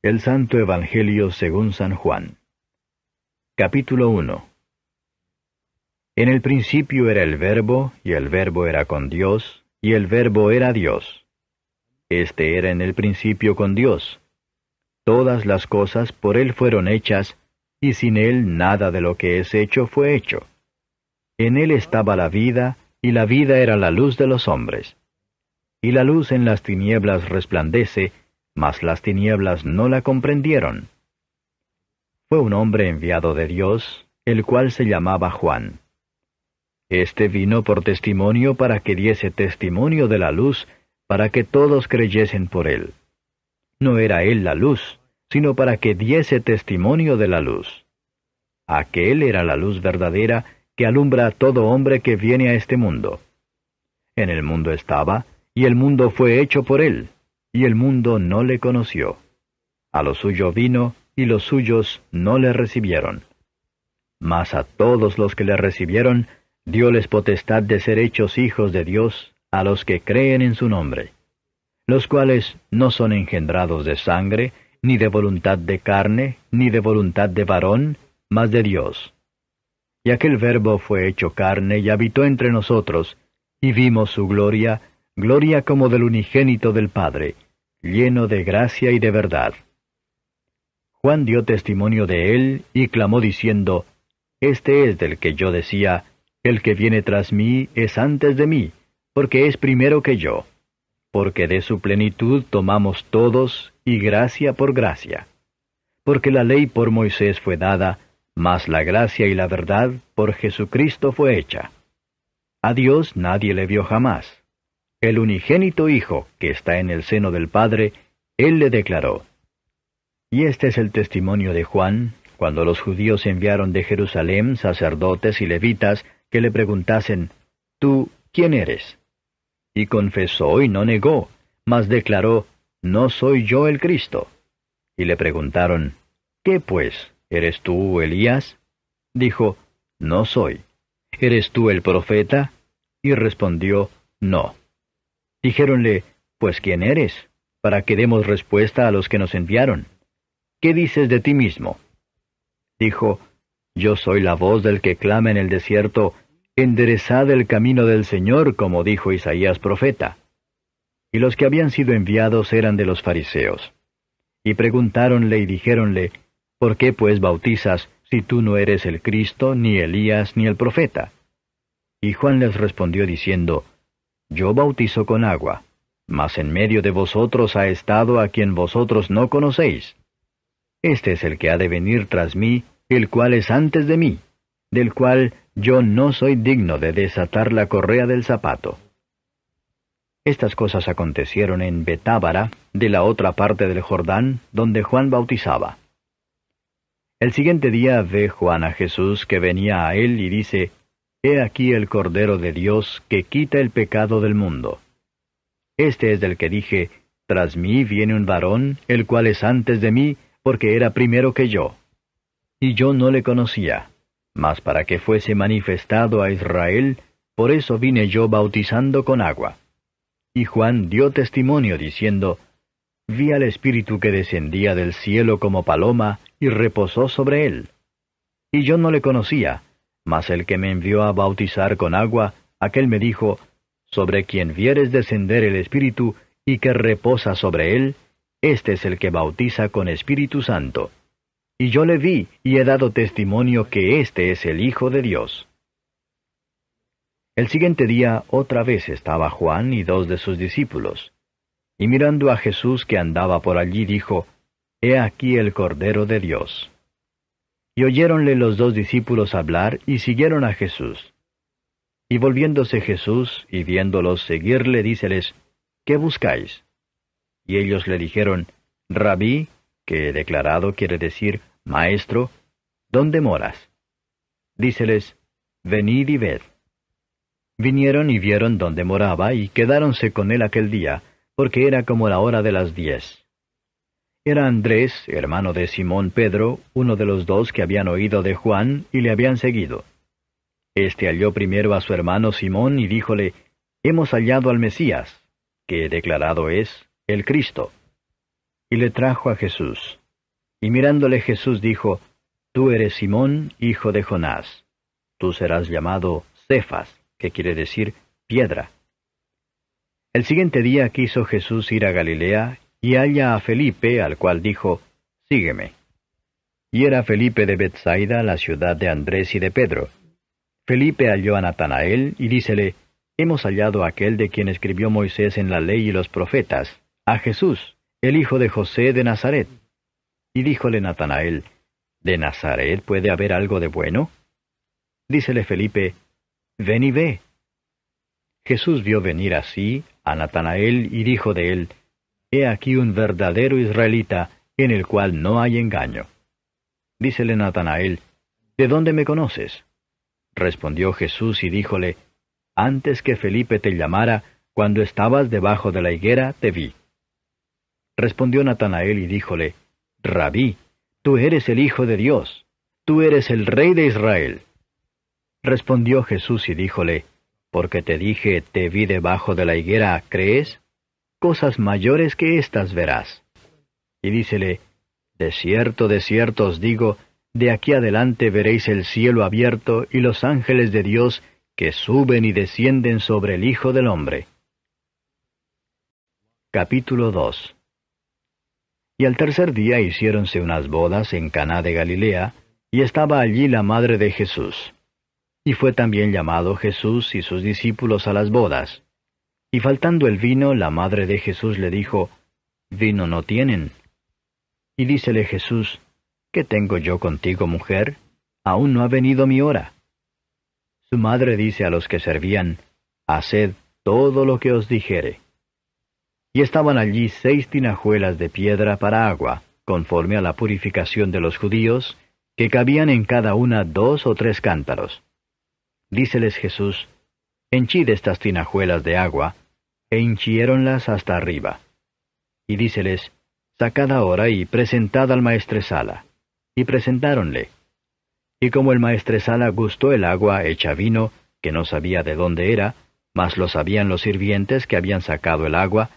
El Santo Evangelio según San Juan. Capítulo 1. En el principio era el Verbo, y el Verbo era con Dios, y el Verbo era Dios. Este era en el principio con Dios. Todas las cosas por Él fueron hechas, y sin Él nada de lo que es hecho fue hecho. En Él estaba la vida, y la vida era la luz de los hombres. Y la luz en las tinieblas resplandece, mas las tinieblas no la comprendieron. Fue un hombre enviado de Dios, el cual se llamaba Juan. Este vino por testimonio para que diese testimonio de la luz, para que todos creyesen por él. No era él la luz, sino para que diese testimonio de la luz. Aquel era la luz verdadera que alumbra a todo hombre que viene a este mundo. En el mundo estaba, y el mundo fue hecho por él, y el mundo no le conoció. A lo suyo vino, y los suyos no le recibieron. Mas a todos los que le recibieron, dióles potestad de ser hechos hijos de Dios, a los que creen en su nombre, los cuales no son engendrados de sangre, ni de voluntad de carne, ni de voluntad de varón, mas de Dios. Y aquel Verbo fue hecho carne y habitó entre nosotros, y vimos su gloria, gloria como del unigénito del Padre, lleno de gracia y de verdad. Juan dio testimonio de él, y clamó diciendo, Este es del que yo decía, el que viene tras mí es antes de mí, porque es primero que yo. Porque de su plenitud tomamos todos, y gracia por gracia. Porque la ley por Moisés fue dada, mas la gracia y la verdad por Jesucristo fue hecha. A Dios nadie le vio jamás. El unigénito Hijo, que está en el seno del Padre, Él le declaró. Y este es el testimonio de Juan, cuando los judíos enviaron de Jerusalén sacerdotes y levitas que le preguntasen, ¿Tú quién eres? Y confesó y no negó, mas declaró, No soy yo el Cristo. Y le preguntaron, ¿Qué pues? ¿Eres tú Elías? Dijo, No soy. ¿Eres tú el profeta? Y respondió, No. Dijéronle, Pues ¿quién eres? Para que demos respuesta a los que nos enviaron. ¿Qué dices de ti mismo? Dijo, Yo soy la voz del que clama en el desierto, enderezad el camino del Señor, como dijo Isaías profeta. Y los que habían sido enviados eran de los fariseos. Y preguntáronle y dijéronle, ¿Por qué pues bautizas, si tú no eres el Cristo, ni Elías, ni el profeta? Y Juan les respondió diciendo, Yo bautizo con agua, mas en medio de vosotros ha estado a quien vosotros no conocéis. Este es el que ha de venir tras mí, el cual es antes de mí, del cual yo no soy digno de desatar la correa del zapato. Estas cosas acontecieron en Betábara, de la otra parte del Jordán, donde Juan bautizaba. El siguiente día ve Juan a Jesús que venía a él y dice, He aquí el Cordero de Dios que quita el pecado del mundo. Este es del que dije, Tras mí viene un varón, el cual es antes de mí, porque era primero que yo. Y yo no le conocía, mas para que fuese manifestado a Israel, por eso vine yo bautizando con agua. Y Juan dio testimonio diciendo, Vi al Espíritu que descendía del cielo como paloma, y reposó sobre él. Y yo no le conocía, mas el que me envió a bautizar con agua, aquel me dijo, Sobre quien vieres descender el Espíritu, y que reposa sobre él, este es el que bautiza con Espíritu Santo. Y yo le vi, y he dado testimonio que este es el Hijo de Dios. El siguiente día otra vez estaba Juan y 2 de sus discípulos. Y mirando a Jesús que andaba por allí, dijo, He aquí el Cordero de Dios. Y oyéronle los 2 discípulos hablar, y siguieron a Jesús. Y volviéndose Jesús, y viéndolos seguirle, díceles, ¿Qué buscáis? Y ellos le dijeron, Rabí, que declarado quiere decir, Maestro, ¿dónde moras? Díceles, Venid y ved. Vinieron y vieron dónde moraba, y quedáronse con él aquel día, porque era como la hora de las 10. Era Andrés, hermano de Simón Pedro, uno de los 2 que habían oído de Juan, y le habían seguido. Este halló primero a su hermano Simón, y díjole, Hemos hallado al Mesías, que declarado es, el Cristo. y le trajo a Jesús. Y mirándole Jesús dijo, Tú eres Simón, hijo de Jonás. Tú serás llamado Cefas, que quiere decir piedra. El siguiente día quiso Jesús ir a Galilea, y halla a Felipe, al cual dijo, Sígueme. Y era Felipe de Betsaida, la ciudad de Andrés y de Pedro. Felipe halló a Natanael, y dícele, Hemos hallado a aquel de quien escribió Moisés en la ley y los profetas, a Jesús, el hijo de José de Nazaret. Y díjole Natanael, ¿De Nazaret puede haber algo de bueno? Dícele Felipe, Ven y ve. Jesús vio venir así a Natanael y dijo de él, He aquí un verdadero israelita, en el cual no hay engaño. Dícele Natanael, ¿De dónde me conoces? Respondió Jesús y díjole, Antes que Felipe te llamara, cuando estabas debajo de la higuera, te vi. Respondió Natanael y díjole, Rabí, tú eres el Hijo de Dios, tú eres el Rey de Israel. Respondió Jesús y díjole, Porque te dije, te vi debajo de la higuera, ¿crees? Cosas mayores que éstas verás. Y dícele, de cierto os digo, de aquí adelante veréis el cielo abierto y los ángeles de Dios que suben y descienden sobre el Hijo del Hombre. Capítulo 2. Y al tercer día hiciéronse unas bodas en Caná de Galilea, y estaba allí la madre de Jesús. Y fue también llamado Jesús y sus discípulos a las bodas. Y faltando el vino, la madre de Jesús le dijo, Vino no tienen. Y dícele Jesús, ¿Qué tengo yo contigo, mujer? Aún no ha venido mi hora. Su madre dice a los que servían, Haced todo lo que os dijere. Y estaban allí 6 tinajuelas de piedra para agua, conforme a la purificación de los judíos, que cabían en cada una 2 o 3 cántaros. Díceles Jesús, Henchid estas tinajuelas de agua, e hinchiéronlas hasta arriba. Y díceles, Sacad ahora y presentad al maestresala. Y presentáronle. Y como el maestresala gustó el agua hecha vino, que no sabía de dónde era, mas lo sabían los sirvientes que habían sacado el agua,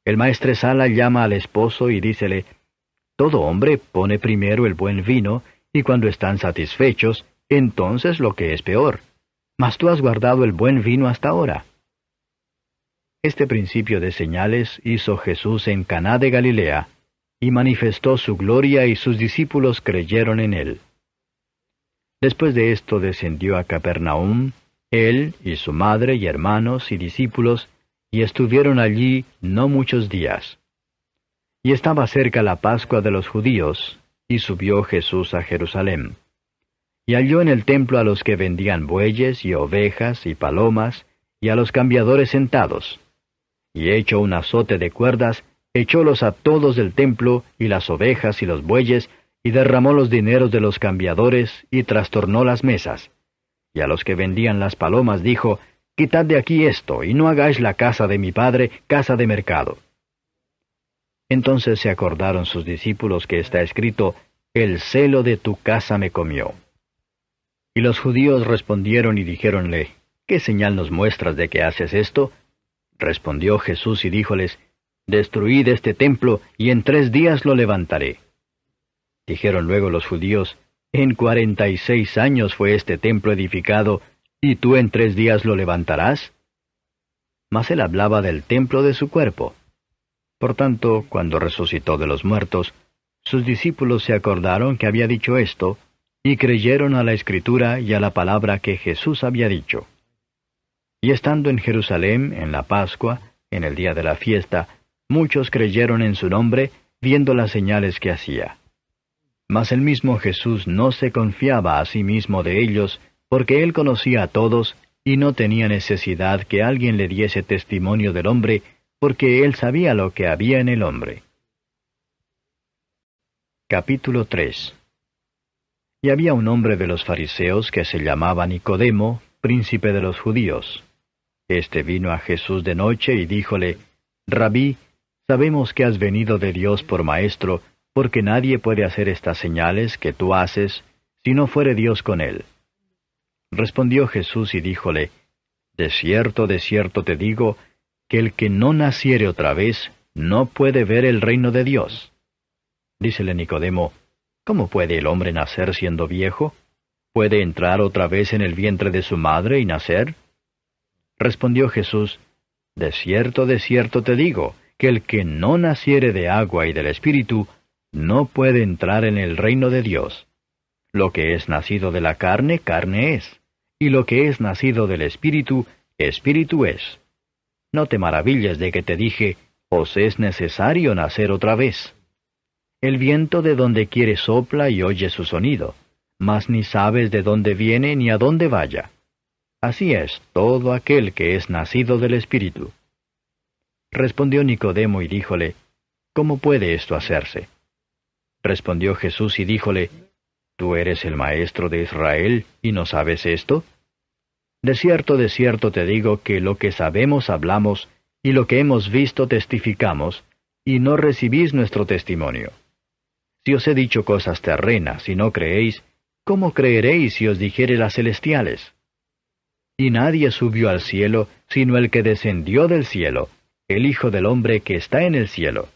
el maestresala llama al esposo y dícele, Todo hombre pone primero el buen vino, y cuando están satisfechos, entonces lo que es peor. Mas tú has guardado el buen vino hasta ahora. Este principio de señales hizo Jesús en Caná de Galilea, y manifestó su gloria y sus discípulos creyeron en él. Después de esto descendió a Capernaum, él y su madre y hermanos y discípulos, y estuvieron allí no muchos días. Y estaba cerca la Pascua de los judíos, y subió Jesús a Jerusalén. Y halló en el templo a los que vendían bueyes y ovejas y palomas, y a los cambiadores sentados. Y hecho un azote de cuerdas, echólos a todos del templo, y las ovejas y los bueyes, y derramó los dineros de los cambiadores, y trastornó las mesas. Y a los que vendían las palomas dijo, Quitad de aquí esto, y no hagáis la casa de mi padre casa de mercado. Entonces se acordaron sus discípulos que está escrito, El celo de tu casa me comió. Y los judíos respondieron y dijéronle, ¿Qué señal nos muestras de que haces esto? Respondió Jesús y díjoles, Destruid este templo, y en 3 días lo levantaré. Dijeron luego los judíos, En 46 años fue este templo edificado, ¿y tú en 3 días lo levantarás? Mas él hablaba del templo de su cuerpo. Por tanto, cuando resucitó de los muertos, sus discípulos se acordaron que había dicho esto, y creyeron a la Escritura y a la palabra que Jesús había dicho. Y estando en Jerusalén, en la Pascua, en el día de la fiesta, muchos creyeron en su nombre, viendo las señales que hacía. Mas el mismo Jesús no se confiaba a sí mismo de ellos, porque él conocía a todos, y no tenía necesidad que alguien le diese testimonio del hombre, porque él sabía lo que había en el hombre. Capítulo 3. Y había un hombre de los fariseos que se llamaba Nicodemo, príncipe de los judíos. Este vino a Jesús de noche y díjole, Rabí, sabemos que has venido de Dios por maestro, porque nadie puede hacer estas señales que tú haces, si no fuere Dios con él. Respondió Jesús y díjole, de cierto te digo, que el que no naciere otra vez, no puede ver el reino de Dios. Dícele Nicodemo, ¿cómo puede el hombre nacer siendo viejo? ¿Puede entrar otra vez en el vientre de su madre y nacer? Respondió Jesús, de cierto te digo, que el que no naciere de agua y del Espíritu, no puede entrar en el reino de Dios. Lo que es nacido de la carne, carne es, y lo que es nacido del Espíritu, Espíritu es. No te maravilles de que te dije, os es necesario nacer otra vez. El viento de donde quiere sopla y oye su sonido, mas ni sabes de dónde viene ni a dónde vaya. Así es todo aquel que es nacido del Espíritu. Respondió Nicodemo y díjole, ¿cómo puede esto hacerse? Respondió Jesús y díjole, ¿tú eres el maestro de Israel y no sabes esto? De cierto te digo que lo que sabemos hablamos, y lo que hemos visto testificamos, y no recibís nuestro testimonio. Si os he dicho cosas terrenas y no creéis, ¿cómo creeréis si os dijere las celestiales? Y nadie subió al cielo, sino el que descendió del cielo, el Hijo del Hombre que está en el cielo.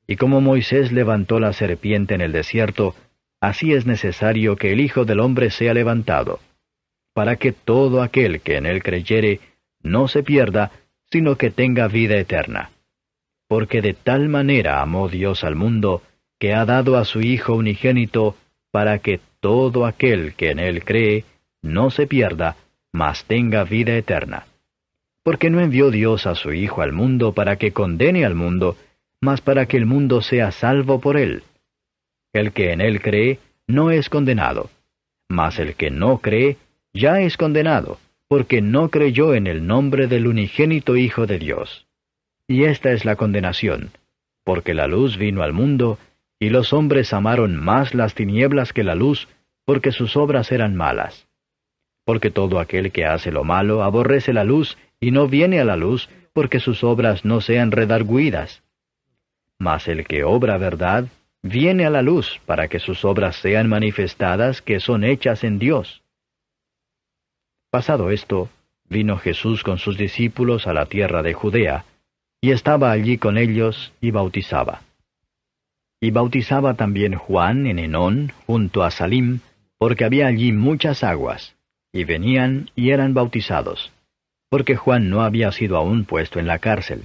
Y como Moisés levantó la serpiente en el desierto, así es necesario que el Hijo del Hombre sea levantado, para que todo aquel que en él creyere no se pierda, sino que tenga vida eterna. Porque de tal manera amó Dios al mundo, que ha dado a su Hijo unigénito, para que todo aquel que en él cree no se pierda, mas tenga vida eterna. Porque no envió Dios a su Hijo al mundo para que condene al mundo, mas para que el mundo sea salvo por él. El que en él cree no es condenado, mas el que no cree ya es condenado, porque no creyó en el nombre del unigénito Hijo de Dios. Y esta es la condenación, porque la luz vino al mundo, y los hombres amaron más las tinieblas que la luz, porque sus obras eran malas. Porque todo aquel que hace lo malo aborrece la luz, y no viene a la luz, porque sus obras no sean redargüidas. Mas el que obra verdad, viene a la luz, para que sus obras sean manifestadas que son hechas en Dios. Pasado esto, vino Jesús con sus discípulos a la tierra de Judea, y estaba allí con ellos, y bautizaba. Y bautizaba también Juan en Enón, junto a Salim, porque había allí muchas aguas, y venían y eran bautizados, porque Juan no había sido aún puesto en la cárcel.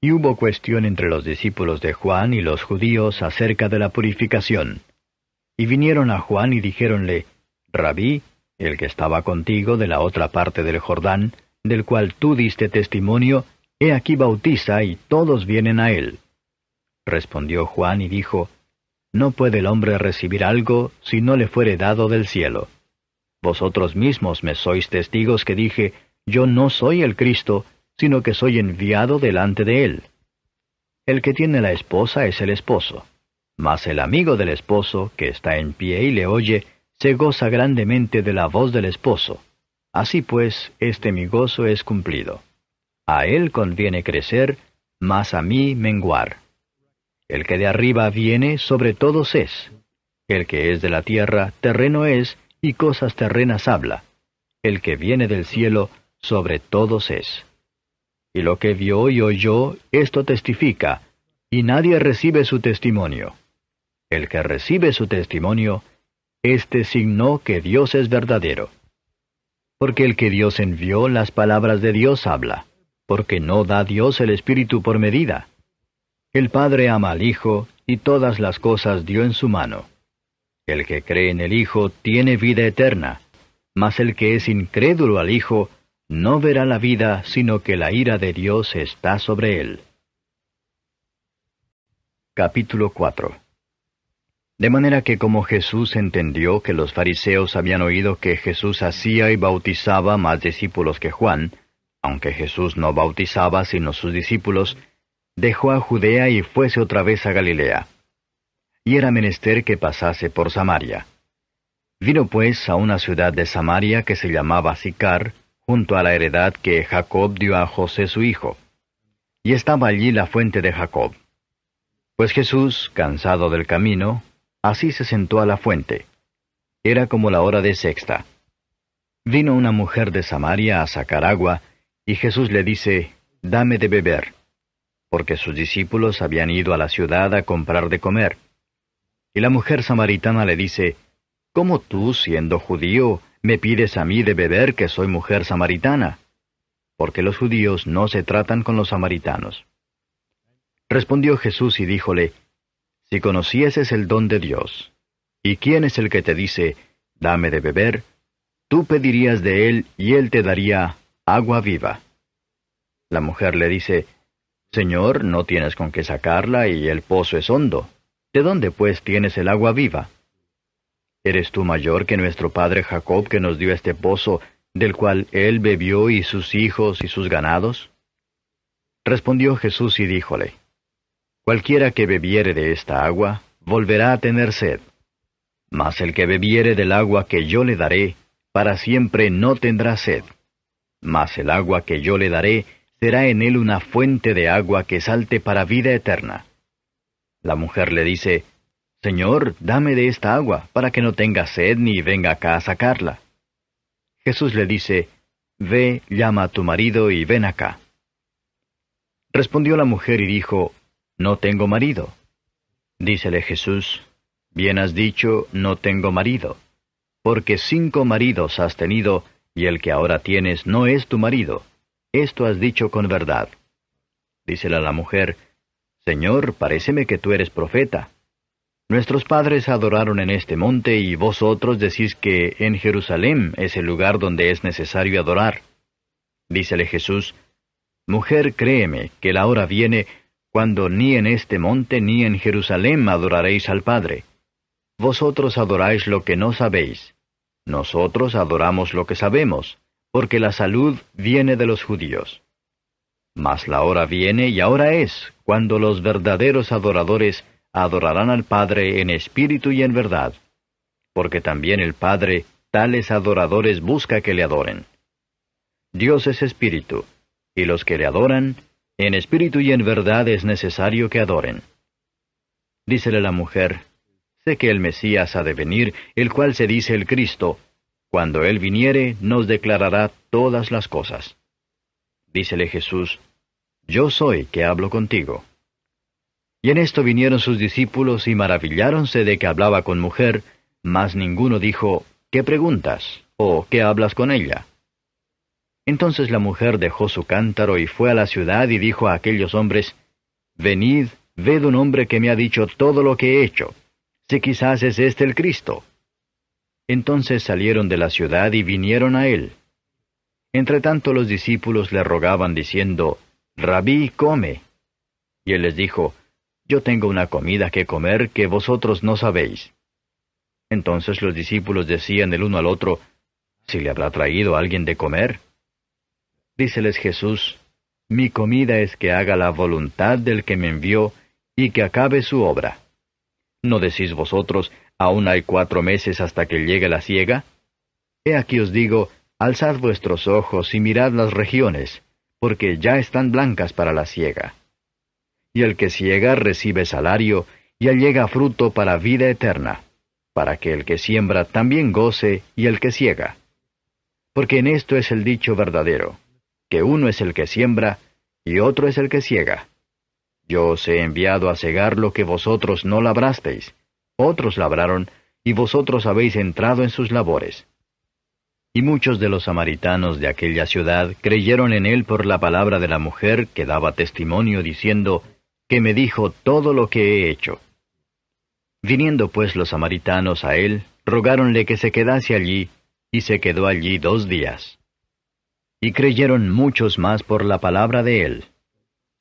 Y hubo cuestión entre los discípulos de Juan y los judíos acerca de la purificación. Y vinieron a Juan y dijéronle, Rabí, el que estaba contigo de la otra parte del Jordán, del cual tú diste testimonio, he aquí bautiza y todos vienen a él. Respondió Juan y dijo, No puede el hombre recibir algo si no le fuere dado del cielo. Vosotros mismos me sois testigos que dije, Yo no soy el Cristo, sino que soy enviado delante de él. El que tiene la esposa es el esposo, mas el amigo del esposo, que está en pie y le oye, se goza grandemente de la voz del esposo. Así pues, este mi gozo es cumplido. A él conviene crecer, mas a mí menguar. El que de arriba viene, sobre todos es. El que es de la tierra, terreno es, y cosas terrenas habla. El que viene del cielo, sobre todos es. Y lo que vio y oyó, esto testifica, y nadie recibe su testimonio. El que recibe su testimonio, éste signó que Dios es verdadero. Porque el que Dios envió, las palabras de Dios habla, porque no da Dios el Espíritu por medida. El Padre ama al Hijo, y todas las cosas dio en su mano. El que cree en el Hijo tiene vida eterna, mas el que es incrédulo al Hijo, no verá la vida, sino que la ira de Dios está sobre él. Capítulo 4. De manera que como Jesús entendió que los fariseos habían oído que Jesús hacía y bautizaba más discípulos que Juan, aunque Jesús no bautizaba sino sus discípulos, dejó a Judea y fuese otra vez a Galilea. Y era menester que pasase por Samaria. Vino pues a una ciudad de Samaria que se llamaba Sicar, junto a la heredad que Jacob dio a José su hijo. Y estaba allí la fuente de Jacob. Pues Jesús, cansado del camino, así se sentó a la fuente. Era como la hora de sexta. Vino una mujer de Samaria a sacar agua, y Jesús le dice, Dame de beber. porque sus discípulos habían ido a la ciudad a comprar de comer. Y la mujer samaritana le dice, ¿Cómo tú, siendo judío, me pides a mí de beber que soy mujer samaritana? Porque los judíos no se tratan con los samaritanos. Respondió Jesús y díjole, Si conocieses el don de Dios, ¿y quién es el que te dice, dame de beber? Tú pedirías de él y él te daría agua viva. La mujer le dice, Señor, no tienes con qué sacarla y el pozo es hondo. ¿De dónde pues tienes el agua viva? ¿Eres tú mayor que nuestro padre Jacob que nos dio este pozo, del cual él bebió y sus hijos y sus ganados? Respondió Jesús y díjole, Cualquiera que bebiere de esta agua, volverá a tener sed. Mas el que bebiere del agua que yo le daré, para siempre no tendrá sed. Mas el agua que yo le daré, será en él una fuente de agua que salte para vida eterna. La mujer le dice, Señor, dame de esta agua, para que no tenga sed ni venga acá a sacarla. Jesús le dice, Ve, llama a tu marido y ven acá. Respondió la mujer y dijo, No tengo marido. Dícele Jesús, Bien has dicho, no tengo marido, porque 5 maridos has tenido, y el que ahora tienes no es tu marido. Esto has dicho con verdad. Dícele a la mujer, Señor, paréceme que tú eres profeta. Nuestros padres adoraron en este monte, y vosotros decís que en Jerusalén es el lugar donde es necesario adorar. Dícele Jesús, Mujer, créeme, que la hora viene, cuando ni en este monte ni en Jerusalén adoraréis al Padre. Vosotros adoráis lo que no sabéis. Nosotros adoramos lo que sabemos, porque la salud viene de los judíos. Mas la hora viene y ahora es, cuando los verdaderos adoradores adorarán al Padre en espíritu y en verdad, porque también el Padre tales adoradores busca que le adoren. Dios es espíritu, y los que le adoran, en espíritu y en verdad es necesario que adoren. Dícele la mujer, Sé que el Mesías ha de venir, el cual se dice el Cristo. Cuando Él viniere, nos declarará todas las cosas. Dícele Jesús, Yo soy que hablo contigo. Y en esto vinieron sus discípulos y maravilláronse de que hablaba con mujer, mas ninguno dijo, ¿Qué preguntas? ¿O qué hablas con ella? Entonces la mujer dejó su cántaro y fue a la ciudad y dijo a aquellos hombres, Venid, ved un hombre que me ha dicho todo lo que he hecho. Si quizás es este el Cristo. Entonces salieron de la ciudad y vinieron a él. Entretanto los discípulos le rogaban diciendo, Rabí, come. Y él les dijo, Yo tengo una comida que comer que vosotros no sabéis. Entonces los discípulos decían el uno al otro, ¿Si le habrá traído alguien de comer? Díceles Jesús, Mi comida es que haga la voluntad del que me envió y que acabe su obra. ¿No decís vosotros, aún hay 4 meses hasta que llegue la siega? He aquí os digo, alzad vuestros ojos y mirad las regiones, porque ya están blancas para la siega. Y el que siega recibe salario, y allega fruto para vida eterna, para que el que siembra también goce y el que siega. Porque en esto es el dicho verdadero, que uno es el que siembra, y otro es el que siega. Yo os he enviado a segar lo que vosotros no labrasteis. Otros labraron, y vosotros habéis entrado en sus labores. Y muchos de los samaritanos de aquella ciudad creyeron en él por la palabra de la mujer que daba testimonio diciendo, que me dijo todo lo que he hecho. Viniendo pues los samaritanos a él, rogáronle que se quedase allí, y se quedó allí 2 días. Y creyeron muchos más por la palabra de él.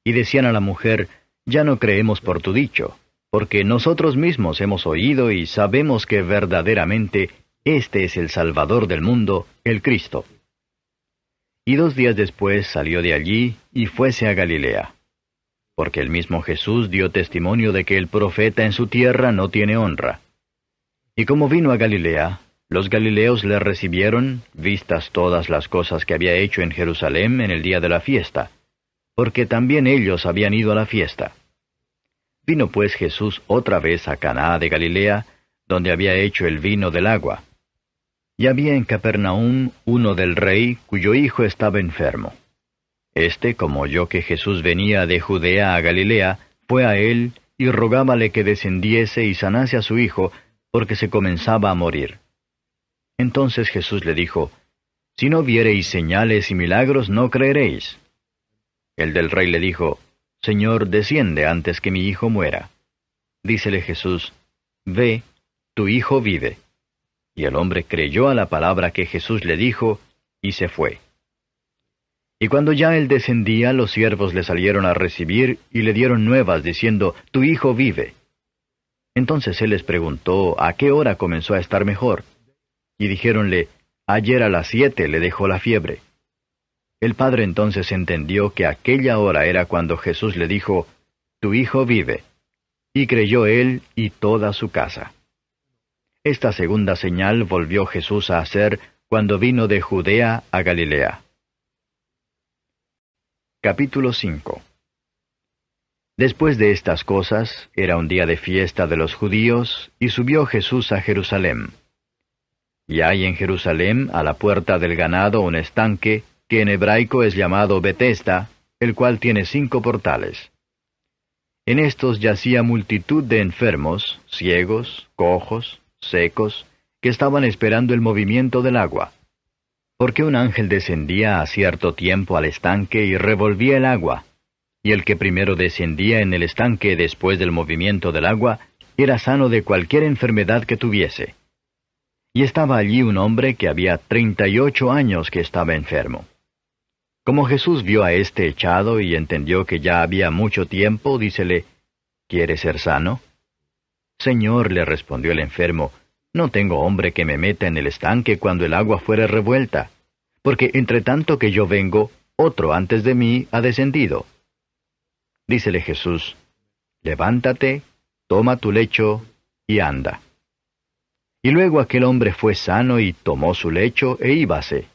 Y decían a la mujer, Ya no creemos por tu dicho, porque nosotros mismos hemos oído y sabemos que verdaderamente este es el Salvador del mundo, el Cristo. Y 2 días después salió de allí y fuese a Galilea. Porque el mismo Jesús dio testimonio de que el profeta en su tierra no tiene honra. Y como vino a Galilea, los galileos le recibieron, vistas todas las cosas que había hecho en Jerusalén en el día de la fiesta, porque también ellos habían ido a la fiesta. Vino pues Jesús otra vez a Caná de Galilea, donde había hecho el vino del agua. Y había en Capernaum uno del rey, cuyo hijo estaba enfermo. Como oyó que Jesús venía de Judea a Galilea, fue a él y rogábale que descendiese y sanase a su hijo, porque se comenzaba a morir. Entonces Jesús le dijo, Si no viereis señales y milagros, no creeréis. El del rey le dijo, Señor, desciende antes que mi hijo muera. Dícele Jesús, Ve, tu hijo vive. Y el hombre creyó a la palabra que Jesús le dijo, y se fue. Y cuando ya él descendía, los siervos le salieron a recibir y le dieron nuevas, diciendo, Tu hijo vive. Entonces él les preguntó a qué hora comenzó a estar mejor. Y dijéronle, Ayer a las 7 le dejó la fiebre. El padre entonces entendió que aquella hora era cuando Jesús le dijo, Tu hijo vive. Y creyó él y toda su casa. Esta segunda señal volvió Jesús a hacer cuando vino de Judea a Galilea. Capítulo 5. Después de estas cosas, era un día de fiesta de los judíos, y subió Jesús a Jerusalén. Y hay en Jerusalén, a la puerta del ganado, un estanque, que en hebraico es llamado Betesda, el cual tiene 5 portales. En estos yacía multitud de enfermos, ciegos, cojos, secos, que estaban esperando el movimiento del agua. Porque un ángel descendía a cierto tiempo al estanque y revolvía el agua, y el que primero descendía en el estanque después del movimiento del agua, era sano de cualquier enfermedad que tuviese. Y estaba allí un hombre que había 38 años que estaba enfermo. Como Jesús vio a éste echado y entendió que ya había mucho tiempo, dícele, ¿Quieres ser sano? Señor, le respondió el enfermo, no tengo hombre que me meta en el estanque cuando el agua fuere revuelta, porque entre tanto que yo vengo, otro antes de mí ha descendido. Dícele Jesús, levántate, toma tu lecho y anda. Y luego aquel hombre fue sano y tomó su lecho e íbase.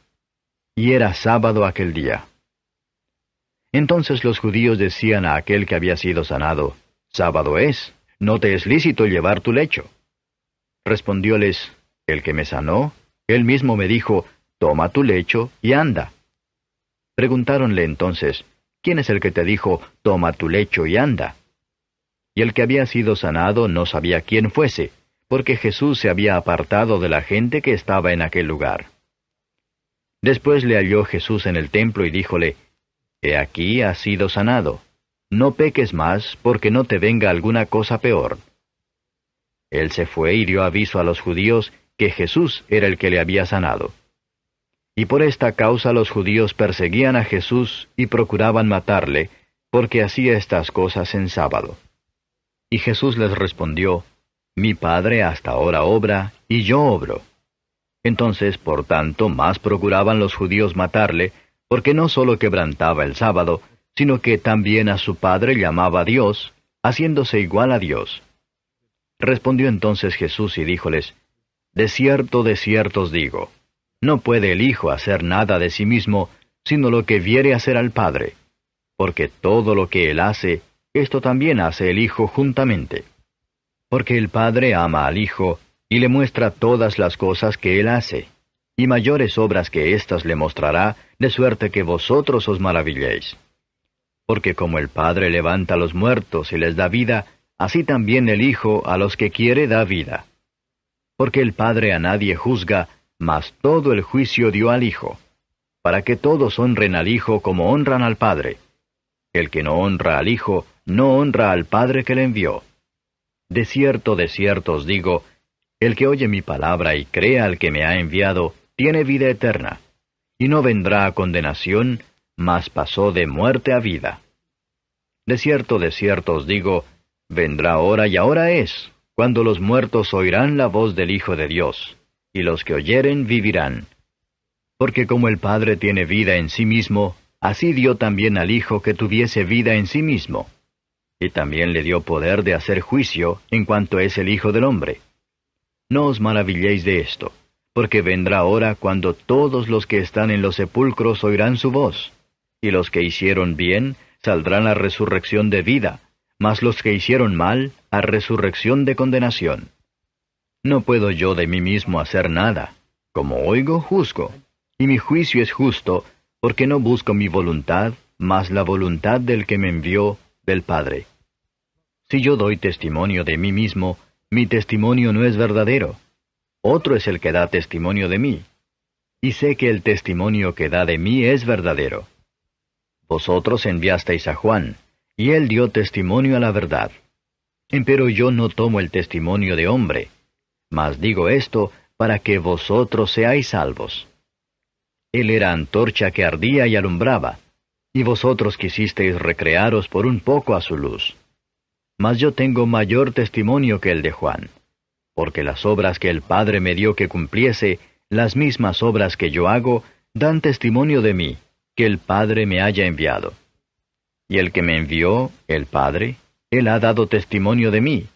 Y era sábado aquel día. Entonces los judíos decían a aquel que había sido sanado, Sábado es, no te es lícito llevar tu lecho. Respondióles, el que me sanó, él mismo me dijo, toma tu lecho y anda. Preguntáronle entonces, ¿quién es el que te dijo, toma tu lecho y anda? Y el que había sido sanado no sabía quién fuese, porque Jesús se había apartado de la gente que estaba en aquel lugar. Después le halló Jesús en el templo y díjole, He aquí has sido sanado, no peques más, porque no te venga alguna cosa peor. Él se fue y dio aviso a los judíos que Jesús era el que le había sanado. Y por esta causa los judíos perseguían a Jesús y procuraban matarle, porque hacía estas cosas en sábado. Y Jesús les respondió, Mi Padre hasta ahora obra, y yo obro. Entonces, por tanto, más procuraban los judíos matarle, porque no sólo quebrantaba el sábado, sino que también a su Padre llamaba Dios, haciéndose igual a Dios. Respondió entonces Jesús y díjoles, de cierto os digo, no puede el Hijo hacer nada de sí mismo, sino lo que viere hacer al Padre, porque todo lo que él hace, esto también hace el Hijo juntamente. Porque el Padre ama al Hijo, y le muestra todas las cosas que él hace, y mayores obras que éstas le mostrará, de suerte que vosotros os maravilléis. Porque como el Padre levanta a los muertos y les da vida, así también el Hijo a los que quiere da vida. Porque el Padre a nadie juzga, mas todo el juicio dio al Hijo, para que todos honren al Hijo como honran al Padre. El que no honra al Hijo, no honra al Padre que le envió. De cierto os digo, el que oye mi palabra y crea al que me ha enviado, tiene vida eterna, y no vendrá a condenación, mas pasó de muerte a vida. De cierto os digo, vendrá hora y ahora es, cuando los muertos oirán la voz del Hijo de Dios, y los que oyeren vivirán. Porque como el Padre tiene vida en sí mismo, así dio también al Hijo que tuviese vida en sí mismo. Y también le dio poder de hacer juicio en cuanto es el Hijo del Hombre. No os maravilléis de esto, porque vendrá hora cuando todos los que están en los sepulcros oirán su voz, y los que hicieron bien saldrán a resurrección de vida, mas los que hicieron mal a resurrección de condenación. No puedo yo de mí mismo hacer nada. Como oigo, juzgo, y mi juicio es justo, porque no busco mi voluntad, mas la voluntad del que me envió, del Padre. Si yo doy testimonio de mí mismo, mi testimonio no es verdadero. Otro es el que da testimonio de mí. Y sé que el testimonio que da de mí es verdadero. Vosotros enviasteis a Juan, y él dio testimonio a la verdad. Empero yo no tomo el testimonio de hombre, mas digo esto para que vosotros seáis salvos. Él era antorcha que ardía y alumbraba, y vosotros quisisteis recrearos por un poco a su luz. Mas yo tengo mayor testimonio que el de Juan, porque las obras que el Padre me dio que cumpliese, las mismas obras que yo hago, dan testimonio de mí, que el Padre me haya enviado. Y el que me envió, el Padre, él ha dado testimonio de mí.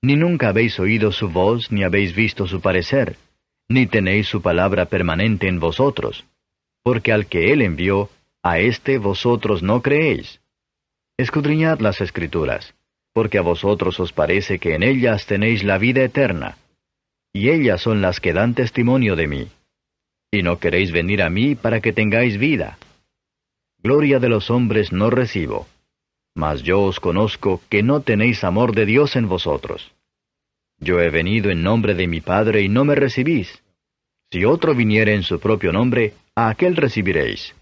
Ni nunca habéis oído su voz, ni habéis visto su parecer, ni tenéis su palabra permanente en vosotros, porque al que él envió, a éste vosotros no creéis. Escudriñad las Escrituras, porque a vosotros os parece que en ellas tenéis la vida eterna, y ellas son las que dan testimonio de mí. Y no queréis venir a mí para que tengáis vida. Gloria de los hombres no recibo, mas yo os conozco que no tenéis amor de Dios en vosotros. Yo he venido en nombre de mi Padre y no me recibís. Si otro viniere en su propio nombre, a aquel recibiréis.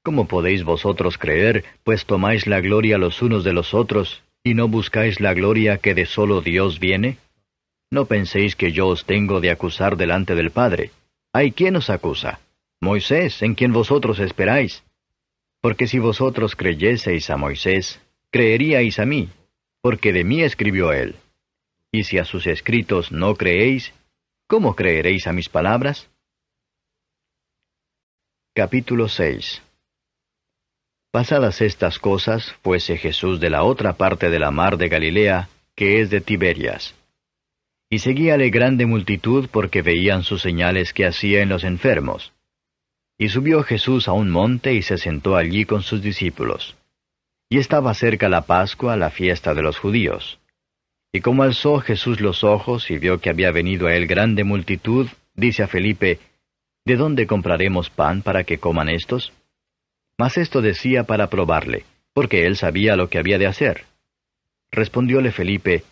¿Cómo podéis vosotros creer, pues tomáis la gloria los unos de los otros, y no buscáis la gloria que de solo Dios viene? No penséis que yo os tengo de acusar delante del Padre. ¿Hay quien os acusa? Moisés, en quien vosotros esperáis. Porque si vosotros creyeseis a Moisés, creeríais a mí, porque de mí escribió él. Y si a sus escritos no creéis, ¿cómo creeréis a mis palabras? Capítulo 6. Pasadas estas cosas, fuese Jesús de la otra parte de la mar de Galilea, que es de Tiberias. Y seguíale grande multitud porque veían sus señales que hacía en los enfermos. Y subió Jesús a un monte y se sentó allí con sus discípulos. Y estaba cerca la Pascua, la fiesta de los judíos. Y como alzó Jesús los ojos y vio que había venido a él grande multitud, dice a Felipe, ¿de dónde compraremos pan para que coman estos? Mas esto decía para probarle, porque él sabía lo que había de hacer. Respondióle Felipe,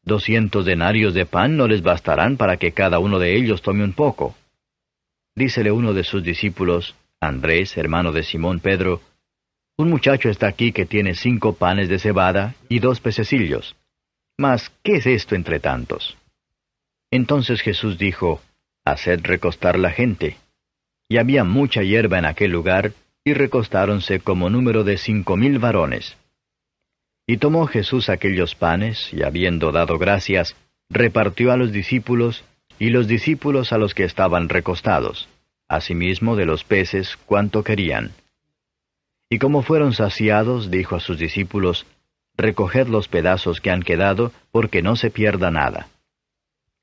200 denarios de pan no les bastarán para que cada uno de ellos tome un poco. Dícele uno de sus discípulos, Andrés, hermano de Simón Pedro, un muchacho está aquí que tiene 5 panes de cebada y 2 pececillos. Mas, ¿qué es esto entre tantos? Entonces Jesús dijo, haced recostar la gente. Y había mucha hierba en aquel lugar, y recostáronse como número de 5,000 varones. Y tomó Jesús aquellos panes, y habiendo dado gracias, repartió a los discípulos, y los discípulos a los que estaban recostados, asimismo de los peces cuanto querían. Y como fueron saciados, dijo a sus discípulos, recoged los pedazos que han quedado, porque no se pierda nada.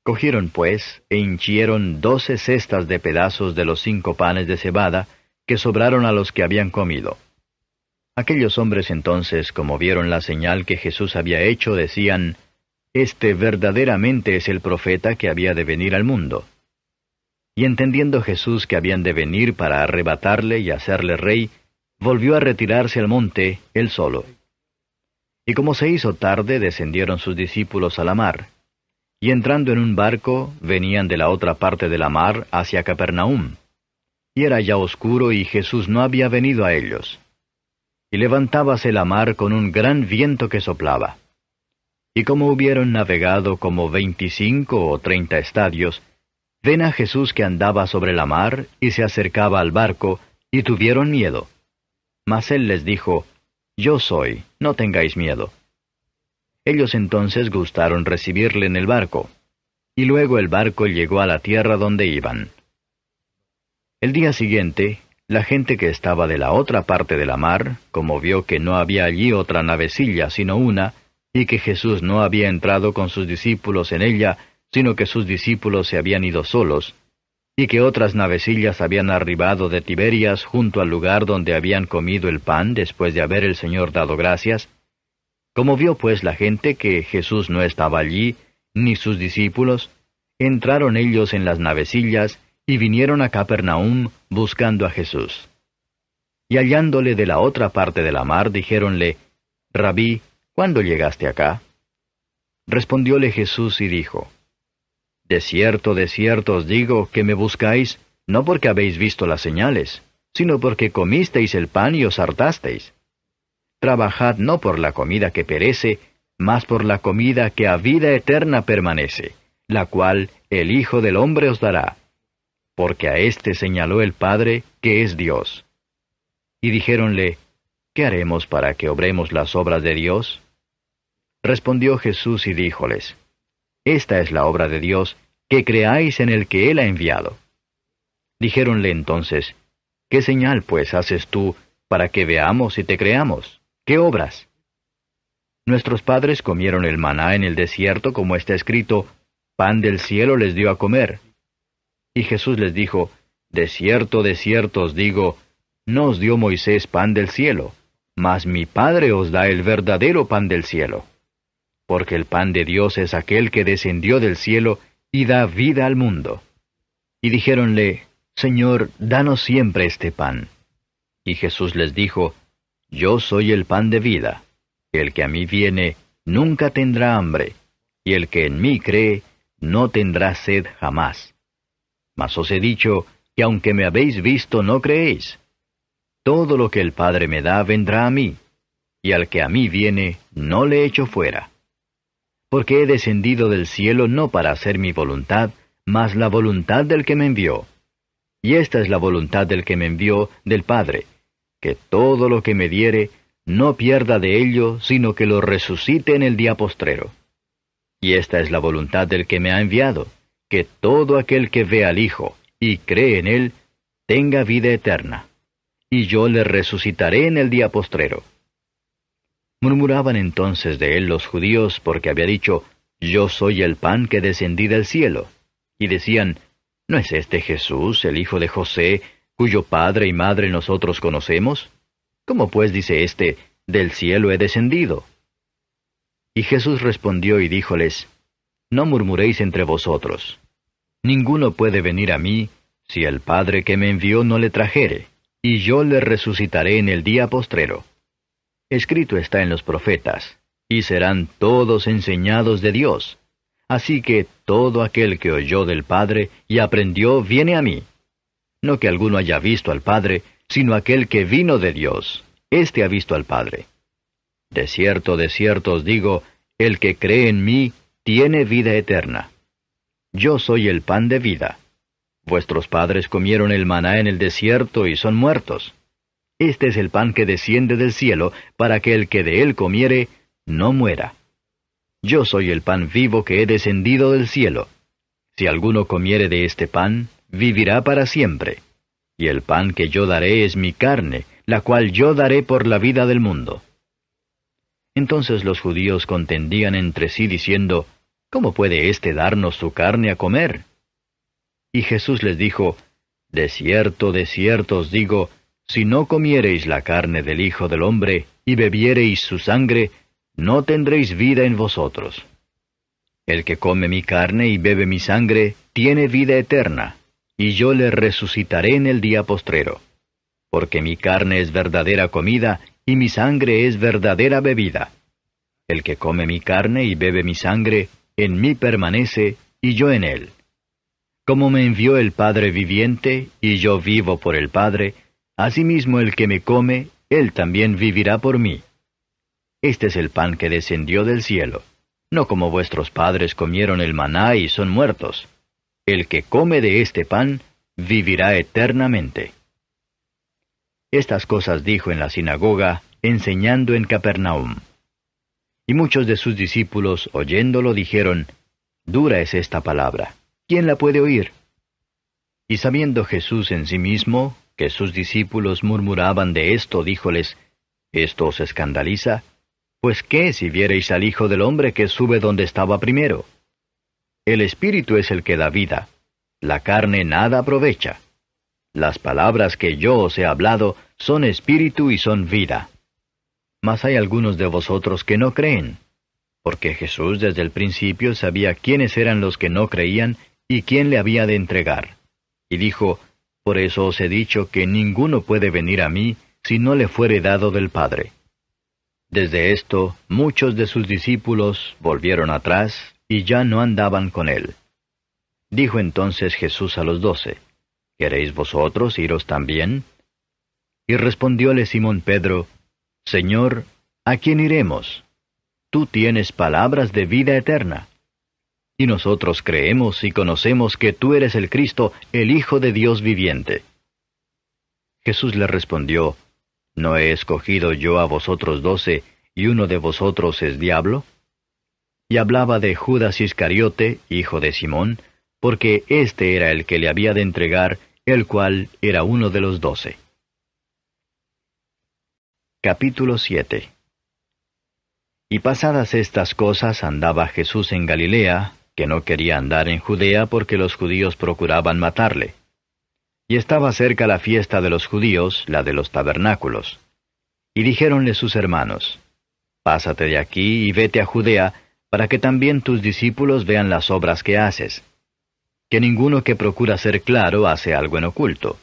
Cogieron pues, e hinchieron 12 cestas de pedazos de los 5 panes de cebada, que sobraron a los que habían comido. Aquellos hombres entonces, como vieron la señal que Jesús había hecho, decían, este verdaderamente es el profeta que había de venir al mundo. Y entendiendo Jesús que habían de venir para arrebatarle y hacerle rey, volvió a retirarse al monte, él solo. Y como se hizo tarde, descendieron sus discípulos a la mar. Y entrando en un barco, venían de la otra parte de la mar hacia Capernaum. Y era ya oscuro y Jesús no había venido a ellos. Y levantábase la mar con un gran viento que soplaba. Y como hubieron navegado como 25 o 30 estadios, ven a Jesús que andaba sobre la mar y se acercaba al barco, y tuvieron miedo. Mas él les dijo, yo soy, no tengáis miedo. Ellos entonces gustaron recibirle en el barco, y luego el barco llegó a la tierra donde iban. El día siguiente, la gente que estaba de la otra parte de la mar, como vio que no había allí otra navecilla sino una, y que Jesús no había entrado con sus discípulos en ella, sino que sus discípulos se habían ido solos, y que otras navecillas habían arribado de Tiberias junto al lugar donde habían comido el pan después de haber el Señor dado gracias, como vio pues la gente que Jesús no estaba allí, ni sus discípulos, entraron ellos en las navecillas, y vinieron a Capernaum buscando a Jesús. y hallándole de la otra parte de la mar, dijéronle, Rabí, ¿cuándo llegaste acá? Respondióle Jesús y dijo, de cierto os digo que me buscáis, no porque habéis visto las señales, sino porque comisteis el pan y os hartasteis. Trabajad no por la comida que perece, mas por la comida que a vida eterna permanece, la cual el Hijo del Hombre os dará. Porque a éste señaló el Padre, que es Dios. Y dijéronle, ¿qué haremos para que obremos las obras de Dios? Respondió Jesús y díjoles, esta es la obra de Dios, que creáis en el que Él ha enviado. Dijéronle entonces, ¿qué señal pues haces tú para que veamos y te creamos? ¿Qué obras? Nuestros padres comieron el maná en el desierto, como está escrito, pan del cielo les dio a comer. Y Jesús les dijo, de cierto os digo, no os dio Moisés pan del cielo, mas mi Padre os da el verdadero pan del cielo. Porque el pan de Dios es aquel que descendió del cielo y da vida al mundo. Y dijéronle, Señor, danos siempre este pan. Y Jesús les dijo, yo soy el pan de vida. El que a mí viene, nunca tendrá hambre, y el que en mí cree, no tendrá sed jamás. Mas os he dicho que aunque me habéis visto, no creéis. Todo lo que el Padre me da vendrá a mí, y al que a mí viene, no le echo fuera. Porque he descendido del cielo no para hacer mi voluntad, mas la voluntad del que me envió. Y esta es la voluntad del que me envió, del Padre, que todo lo que me diere, no pierda de ello, sino que lo resucite en el día postrero. Y esta es la voluntad del que me ha enviado, que todo aquel que ve al Hijo y cree en Él, tenga vida eterna. Y yo le resucitaré en el día postrero. Murmuraban entonces de él los judíos, porque había dicho, yo soy el pan que descendí del cielo. Y decían, ¿no es este Jesús, el hijo de José, cuyo padre y madre nosotros conocemos? ¿Cómo pues dice éste, del cielo he descendido? Y Jesús respondió y díjoles, no murmuréis entre vosotros. Ninguno puede venir a mí, si el Padre que me envió no le trajere, y yo le resucitaré en el día postrero. Escrito está en los profetas, y serán todos enseñados de Dios. Así que todo aquel que oyó del Padre y aprendió viene a mí. No que alguno haya visto al Padre, sino aquel que vino de Dios. Éste ha visto al Padre. De cierto os digo, el que cree en mí tiene vida eterna. Yo soy el pan de vida. Vuestros padres comieron el maná en el desierto y son muertos. Este es el pan que desciende del cielo, para que el que de él comiere, no muera. Yo soy el pan vivo que he descendido del cielo. Si alguno comiere de este pan, vivirá para siempre. Y el pan que yo daré es mi carne, la cual yo daré por la vida del mundo. Entonces los judíos contendían entre sí diciendo, ¿cómo puede éste darnos su carne a comer? Y Jesús les dijo, de cierto os digo, si no comiereis la carne del Hijo del Hombre, y bebiereis su sangre, no tendréis vida en vosotros. El que come mi carne y bebe mi sangre, tiene vida eterna, y yo le resucitaré en el día postrero. Porque mi carne es verdadera comida, y mi sangre es verdadera bebida. El que come mi carne y bebe mi sangre, en mí permanece, y yo en él. Como me envió el Padre viviente, y yo vivo por el Padre, asimismo el que me come, él también vivirá por mí. Este es el pan que descendió del cielo, no como vuestros padres comieron el maná y son muertos. El que come de este pan, vivirá eternamente. Estas cosas dijo en la sinagoga, enseñando en Capernaum. Y muchos de sus discípulos, oyéndolo, dijeron, dura es esta palabra, ¿quién la puede oír? Y sabiendo Jesús en sí mismo, que sus discípulos murmuraban de esto, díjoles, ¿esto os escandaliza? Pues qué si viereis al Hijo del Hombre que sube donde estaba primero. El Espíritu es el que da vida, la carne nada aprovecha. Las palabras que yo os he hablado son espíritu y son vida. Mas hay algunos de vosotros que no creen, porque Jesús desde el principio sabía quiénes eran los que no creían y quién le había de entregar. Y dijo, por eso os he dicho que ninguno puede venir a mí, si no le fuere dado del Padre. Desde esto, muchos de sus discípulos volvieron atrás y ya no andaban con él. Dijo entonces Jesús a los 12, ¿Queréis vosotros iros también? Y respondióle Simón Pedro, Señor, ¿a quién iremos? Tú tienes palabras de vida eterna. Y nosotros creemos y conocemos que tú eres el Cristo, el Hijo de Dios viviente. Jesús le respondió, ¿No he escogido yo a vosotros 12, y uno de vosotros es diablo? Y hablaba de Judas Iscariote, hijo de Simón, porque éste era el que le había de entregar, el cual era uno de los 12. Capítulo 7. Y pasadas estas cosas andaba Jesús en Galilea, que no quería andar en Judea porque los judíos procuraban matarle. Y estaba cerca la fiesta de los judíos, la de los tabernáculos. Y dijéronle sus hermanos, Pásate de aquí y vete a Judea, para que también tus discípulos vean las obras que haces. Que ninguno que procura ser claro hace algo en oculto.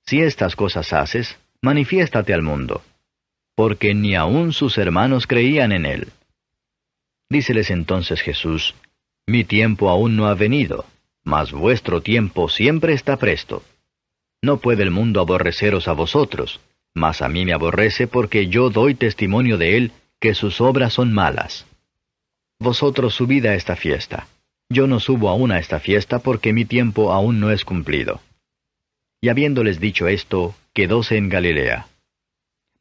Si estas cosas haces, manifiéstate al mundo. Porque ni aun sus hermanos creían en él. Díceles entonces Jesús, Mi tiempo aún no ha venido, mas vuestro tiempo siempre está presto. No puede el mundo aborreceros a vosotros, mas a mí me aborrece porque yo doy testimonio de él que sus obras son malas. Vosotros subid a esta fiesta. Yo no subo aún a esta fiesta porque mi tiempo aún no es cumplido. Y habiéndoles dicho esto, quedóse en Galilea.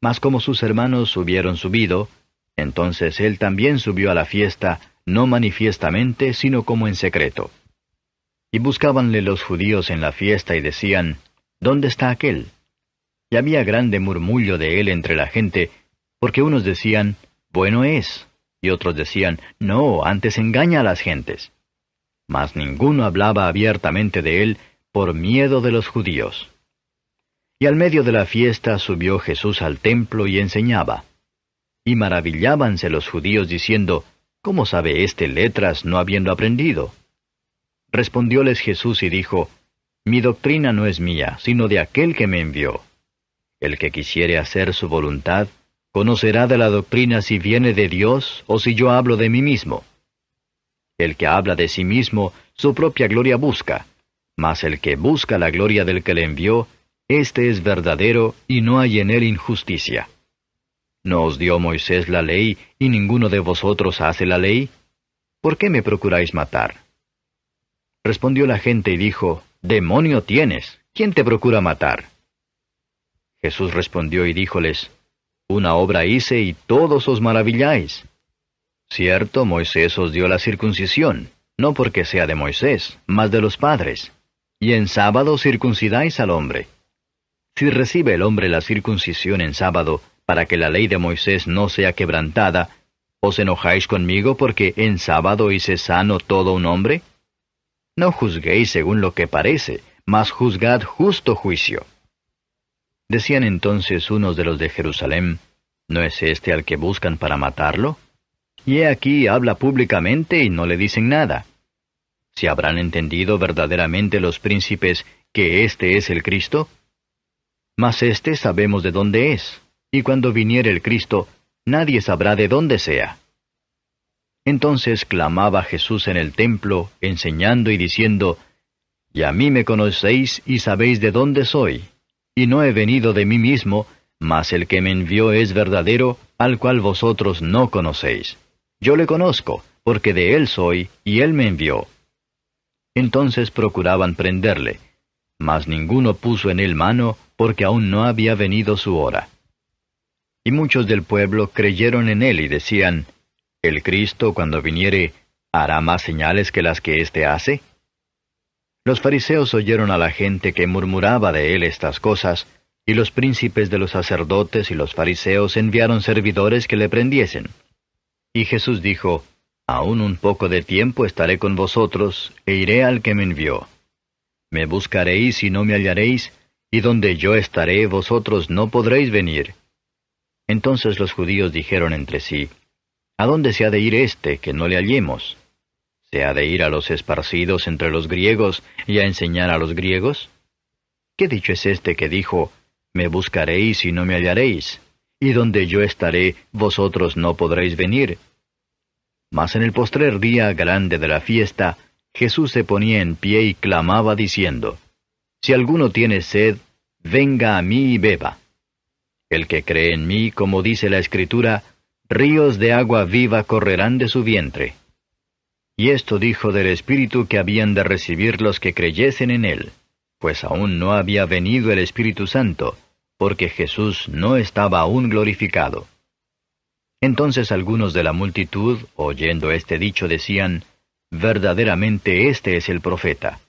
Mas como sus hermanos hubieron subido, entonces él también subió a la fiesta, no manifiestamente, sino como en secreto. Y buscábanle los judíos en la fiesta y decían, ¿Dónde está aquél? Y había grande murmullo de él entre la gente, porque unos decían, Bueno es, y otros decían, No, antes engaña a las gentes. Mas ninguno hablaba abiertamente de él por miedo de los judíos. Y al medio de la fiesta subió Jesús al templo y enseñaba. Y maravillábanse los judíos diciendo, ¿Cómo sabe éste letras no habiendo aprendido? Respondióles Jesús y dijo, Mi doctrina no es mía, sino de aquel que me envió. El que quisiere hacer su voluntad, conocerá de la doctrina si viene de Dios o si yo hablo de mí mismo. El que habla de sí mismo, su propia gloria busca, mas el que busca la gloria del que le envió, éste es verdadero y no hay en él injusticia. ¿No os dio Moisés la ley y ninguno de vosotros hace la ley? ¿Por qué me procuráis matar? Respondió la gente y dijo, Demonio tienes, ¿quién te procura matar? Jesús respondió y díjoles, Una obra hice y todos os maravilláis. Cierto, Moisés os dio la circuncisión, no porque sea de Moisés, mas de los padres. Y en sábado circuncidáis al hombre. Si recibe el hombre la circuncisión en sábado, para que la ley de Moisés no sea quebrantada, ¿os enojáis conmigo porque en sábado hice sano todo un hombre? No juzguéis según lo que parece, mas juzgad justo juicio. Decían entonces unos de los de Jerusalén, ¿no es este al que buscan para matarlo? Y he aquí habla públicamente y no le dicen nada. ¿Si habrán entendido verdaderamente los príncipes que éste es el Cristo? Mas éste sabemos de dónde es, y cuando viniere el Cristo, nadie sabrá de dónde sea. Entonces clamaba Jesús en el templo, enseñando y diciendo, Y a mí me conocéis y sabéis de dónde soy, y no he venido de mí mismo, mas el que me envió es verdadero, al cual vosotros no conocéis. Yo le conozco, porque de él soy, y él me envió. Entonces procuraban prenderle, mas ninguno puso en él mano, porque aún no había venido su hora. Y muchos del pueblo creyeron en él y decían, ¿El Cristo, cuando viniere, hará más señales que las que éste hace? Los fariseos oyeron a la gente que murmuraba de él estas cosas, y los príncipes de los sacerdotes y los fariseos enviaron servidores que le prendiesen. Y Jesús dijo, Aún un poco de tiempo estaré con vosotros, e iré al que me envió. Me buscaréis y no me hallaréis, y donde yo estaré vosotros no podréis venir. Entonces los judíos dijeron entre sí, ¿A dónde se ha de ir éste, que no le hallemos? ¿Se ha de ir a los esparcidos entre los griegos y a enseñar a los griegos? ¿Qué dicho es este que dijo, Me buscaréis y no me hallaréis, y donde yo estaré, vosotros no podréis venir. Mas en el postrer día grande de la fiesta, Jesús se ponía en pie y clamaba diciendo, Si alguno tiene sed, venga a mí y beba. El que cree en mí, como dice la Escritura, ríos de agua viva correrán de su vientre. Y esto dijo del Espíritu que habían de recibir los que creyesen en él, pues aún no había venido el Espíritu Santo, porque Jesús no estaba aún glorificado. Entonces algunos de la multitud, oyendo este dicho, decían, Verdaderamente este es el profeta.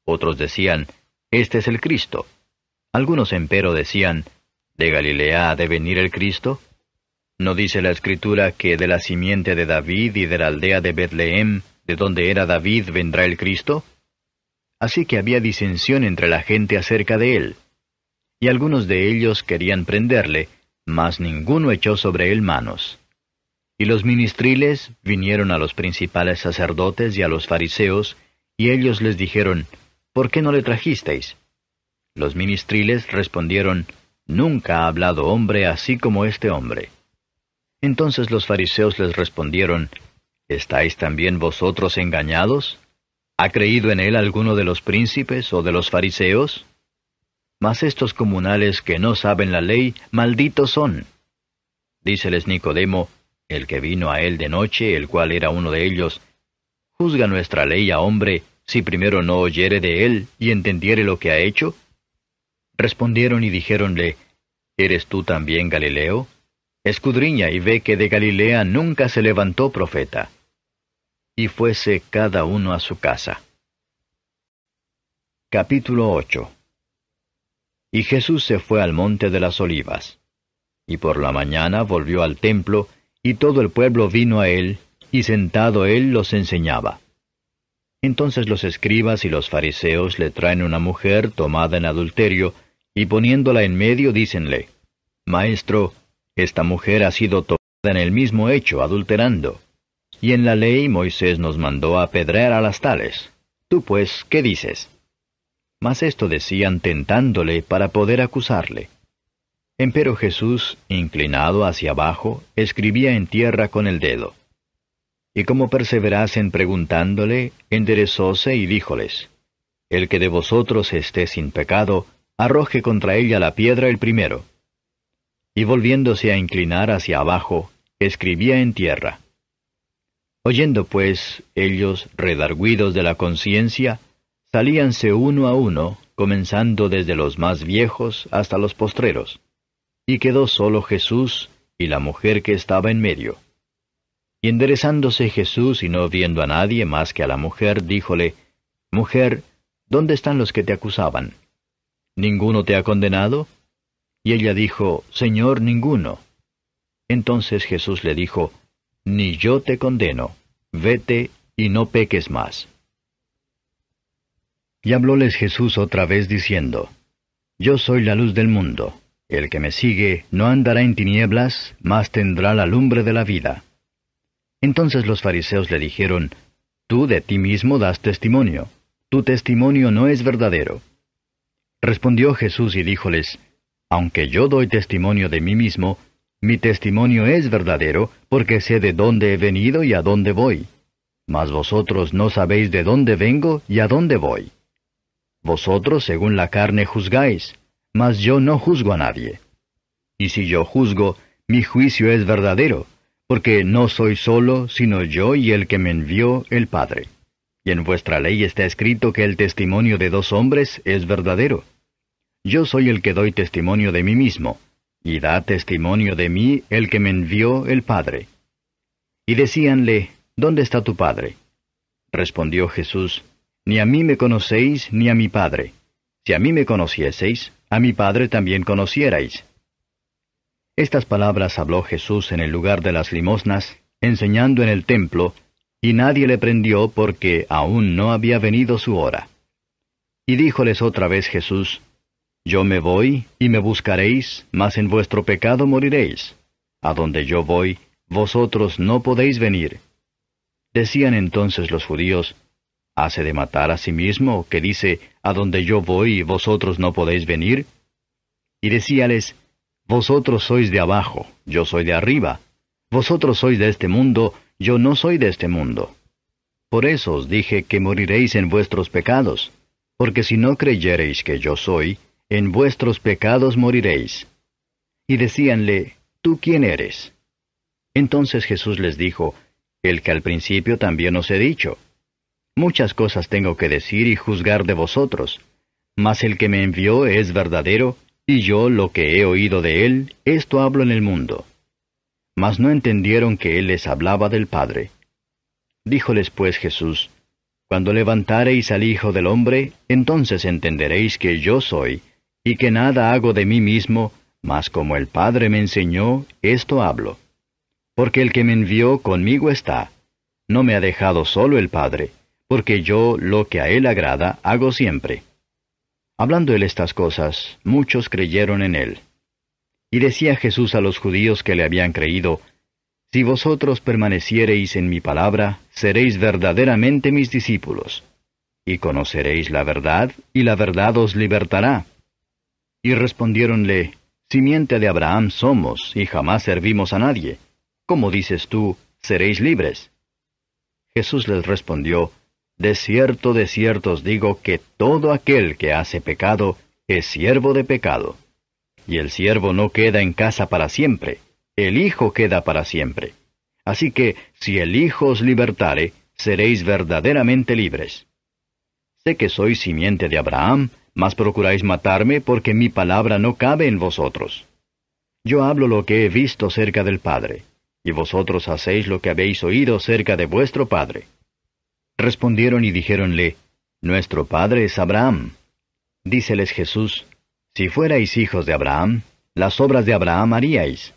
Otros decían, Este es el Cristo. Algunos empero decían, ¿De Galilea ha de venir el Cristo? ¿No dice la Escritura que de la simiente de David y de la aldea de Betlehem, de donde era David, vendrá el Cristo? Así que había disensión entre la gente acerca de él. Y algunos de ellos querían prenderle, mas ninguno echó sobre él manos. Y los ministriles vinieron a los principales sacerdotes y a los fariseos, y ellos les dijeron, ¿Por qué no le trajisteis? Los ministriles respondieron, Nunca ha hablado hombre así como este hombre. Entonces los fariseos les respondieron, ¿Estáis también vosotros engañados? ¿Ha creído en él alguno de los príncipes o de los fariseos? Mas estos comunales que no saben la ley, malditos son. Díceles Nicodemo, el que vino a él de noche, el cual era uno de ellos, ¿Juzga nuestra ley a hombre, si primero no oyere de él y entendiere lo que ha hecho? Respondieron y dijéronle, ¿Eres tú también Galileo? Escudriña y ve que de Galilea nunca se levantó profeta. Y fuese cada uno a su casa. Capítulo 8. Y Jesús se fue al monte de las Olivas. Y por la mañana volvió al templo, y todo el pueblo vino a él, y sentado él los enseñaba. Entonces los escribas y los fariseos le traen una mujer tomada en adulterio, y poniéndola en medio, dícenle, Maestro, esta mujer ha sido tomada en el mismo hecho, adulterando. Y en la ley Moisés nos mandó apedrear a las tales. Tú pues, ¿qué dices? Mas esto decían tentándole para poder acusarle. Empero Jesús, inclinado hacia abajo, escribía en tierra con el dedo. Y como perseverasen preguntándole, enderezóse y díjoles, El que de vosotros esté sin pecado, arroje contra ella la piedra el primero. Y volviéndose a inclinar hacia abajo, escribía en tierra. Oyendo pues ellos, redargüidos de la conciencia, salíanse uno a uno, comenzando desde los más viejos hasta los postreros. Y quedó solo Jesús y la mujer que estaba en medio. Y enderezándose Jesús y no viendo a nadie más que a la mujer, díjole, Mujer, ¿dónde están los que te acusaban? ¿Ninguno te ha condenado? Y ella dijo, Señor, ninguno. Entonces Jesús le dijo, Ni yo te condeno, vete y no peques más. Y hablóles Jesús otra vez diciendo, Yo soy la luz del mundo. El que me sigue no andará en tinieblas, mas tendrá la lumbre de la vida. Entonces los fariseos le dijeron, Tú de ti mismo das testimonio, tu testimonio no es verdadero. Respondió Jesús y díjoles, Aunque yo doy testimonio de mí mismo, mi testimonio es verdadero, porque sé de dónde he venido y a dónde voy. Mas vosotros no sabéis de dónde vengo y a dónde voy. Vosotros según la carne juzgáis, mas yo no juzgo a nadie. Y si yo juzgo, mi juicio es verdadero, porque no soy solo, sino yo y el que me envió, el Padre. Y en vuestra ley está escrito que el testimonio de dos hombres es verdadero. Yo soy el que doy testimonio de mí mismo, y da testimonio de mí el que me envió, el Padre. Y decíanle, ¿Dónde está tu Padre? Respondió Jesús, Ni a mí me conocéis, ni a mi Padre. Si a mí me conocieseis, a mi Padre también conocierais. Estas palabras habló Jesús en el lugar de las limosnas, enseñando en el templo, y nadie le prendió porque aún no había venido su hora. Y díjoles otra vez Jesús, Yo me voy, y me buscaréis, mas en vuestro pecado moriréis. A donde yo voy, vosotros no podéis venir. Decían entonces los judíos, ¿Hase de matar a sí mismo, que dice, a donde yo voy, vosotros no podéis venir? Y decíales, vosotros sois de abajo, yo soy de arriba. Vosotros sois de este mundo, yo no soy de este mundo. Por eso os dije que moriréis en vuestros pecados, porque si no creyereis que yo soy, en vuestros pecados moriréis. Y decíanle, ¿tú quién eres? Entonces Jesús les dijo, el que al principio también os he dicho. Muchas cosas tengo que decir y juzgar de vosotros, mas el que me envió es verdadero, y yo lo que he oído de él, esto hablo en el mundo. Mas no entendieron que él les hablaba del Padre. Díjoles pues Jesús, cuando levantareis al Hijo del Hombre, entonces entenderéis que yo soy, y que nada hago de mí mismo, mas como el Padre me enseñó, esto hablo. Porque el que me envió conmigo está. No me ha dejado solo el Padre, porque yo lo que a él agrada hago siempre. Hablando él estas cosas, muchos creyeron en él. Y decía Jesús a los judíos que le habían creído, si vosotros permaneciereis en mi palabra, seréis verdaderamente mis discípulos, y conoceréis la verdad, y la verdad os libertará. Y respondiéronle, simiente de Abraham somos, y jamás servimos a nadie. ¿Cómo dices tú, seréis libres? Jesús les respondió, de cierto os digo que todo aquel que hace pecado es siervo de pecado. Y el siervo no queda en casa para siempre, el Hijo queda para siempre. Así que, si el Hijo os libertare, seréis verdaderamente libres. Sé que sois simiente de Abraham, mas procuráis matarme porque mi palabra no cabe en vosotros. Yo hablo lo que he visto cerca del Padre, y vosotros hacéis lo que habéis oído cerca de vuestro padre. Respondieron y dijéronle, nuestro padre es Abraham. Díceles Jesús, si fuerais hijos de Abraham, las obras de Abraham haríais.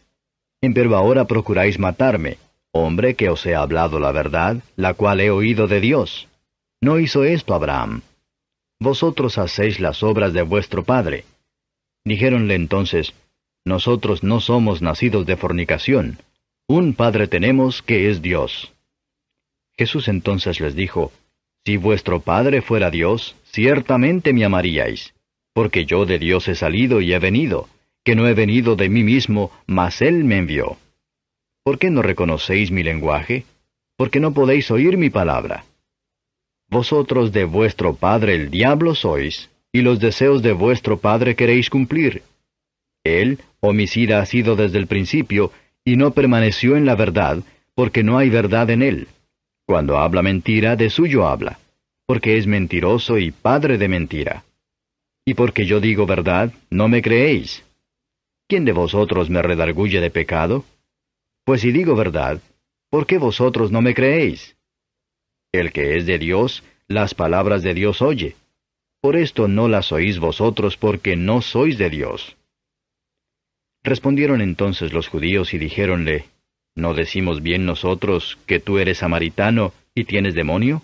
Empero ahora procuráis matarme, hombre que os he hablado la verdad, la cual he oído de Dios. No hizo esto Abraham. Vosotros hacéis las obras de vuestro padre. Dijéronle entonces, nosotros no somos nacidos de fornicación. Un Padre tenemos que es Dios. Jesús entonces les dijo, si vuestro Padre fuera Dios, ciertamente me amaríais, porque yo de Dios he salido y he venido, que no he venido de mí mismo, mas Él me envió. ¿Por qué no reconocéis mi lenguaje? Porque no podéis oír mi palabra. Vosotros de vuestro padre el diablo sois, y los deseos de vuestro padre queréis cumplir. Él, homicida ha sido desde el principio, y no permaneció en la verdad, porque no hay verdad en él. Cuando habla mentira, de suyo habla, porque es mentiroso y padre de mentira. Y porque yo digo verdad, no me creéis. ¿Quién de vosotros me redarguye de pecado? Pues si digo verdad, ¿por qué vosotros no me creéis? El que es de Dios, las palabras de Dios oye. Por esto no las oís vosotros, porque no sois de Dios. Respondieron entonces los judíos y dijéronle, ¿no decimos bien nosotros que tú eres samaritano y tienes demonio?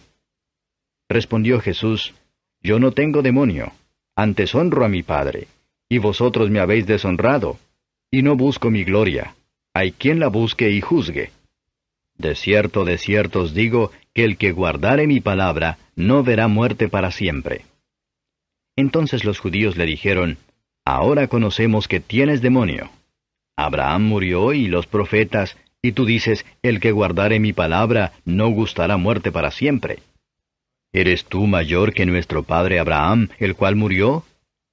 Respondió Jesús, yo no tengo demonio, antes honro a mi Padre, y vosotros me habéis deshonrado, y no busco mi gloria, hay quien la busque y juzgue. De cierto os digo, que el que guardare mi palabra, no verá muerte para siempre. Entonces los judíos le dijeron, ahora conocemos que tienes demonio. Abraham murió y los profetas, y tú dices, el que guardare mi palabra, no gustará muerte para siempre. ¿Eres tú mayor que nuestro padre Abraham, el cual murió?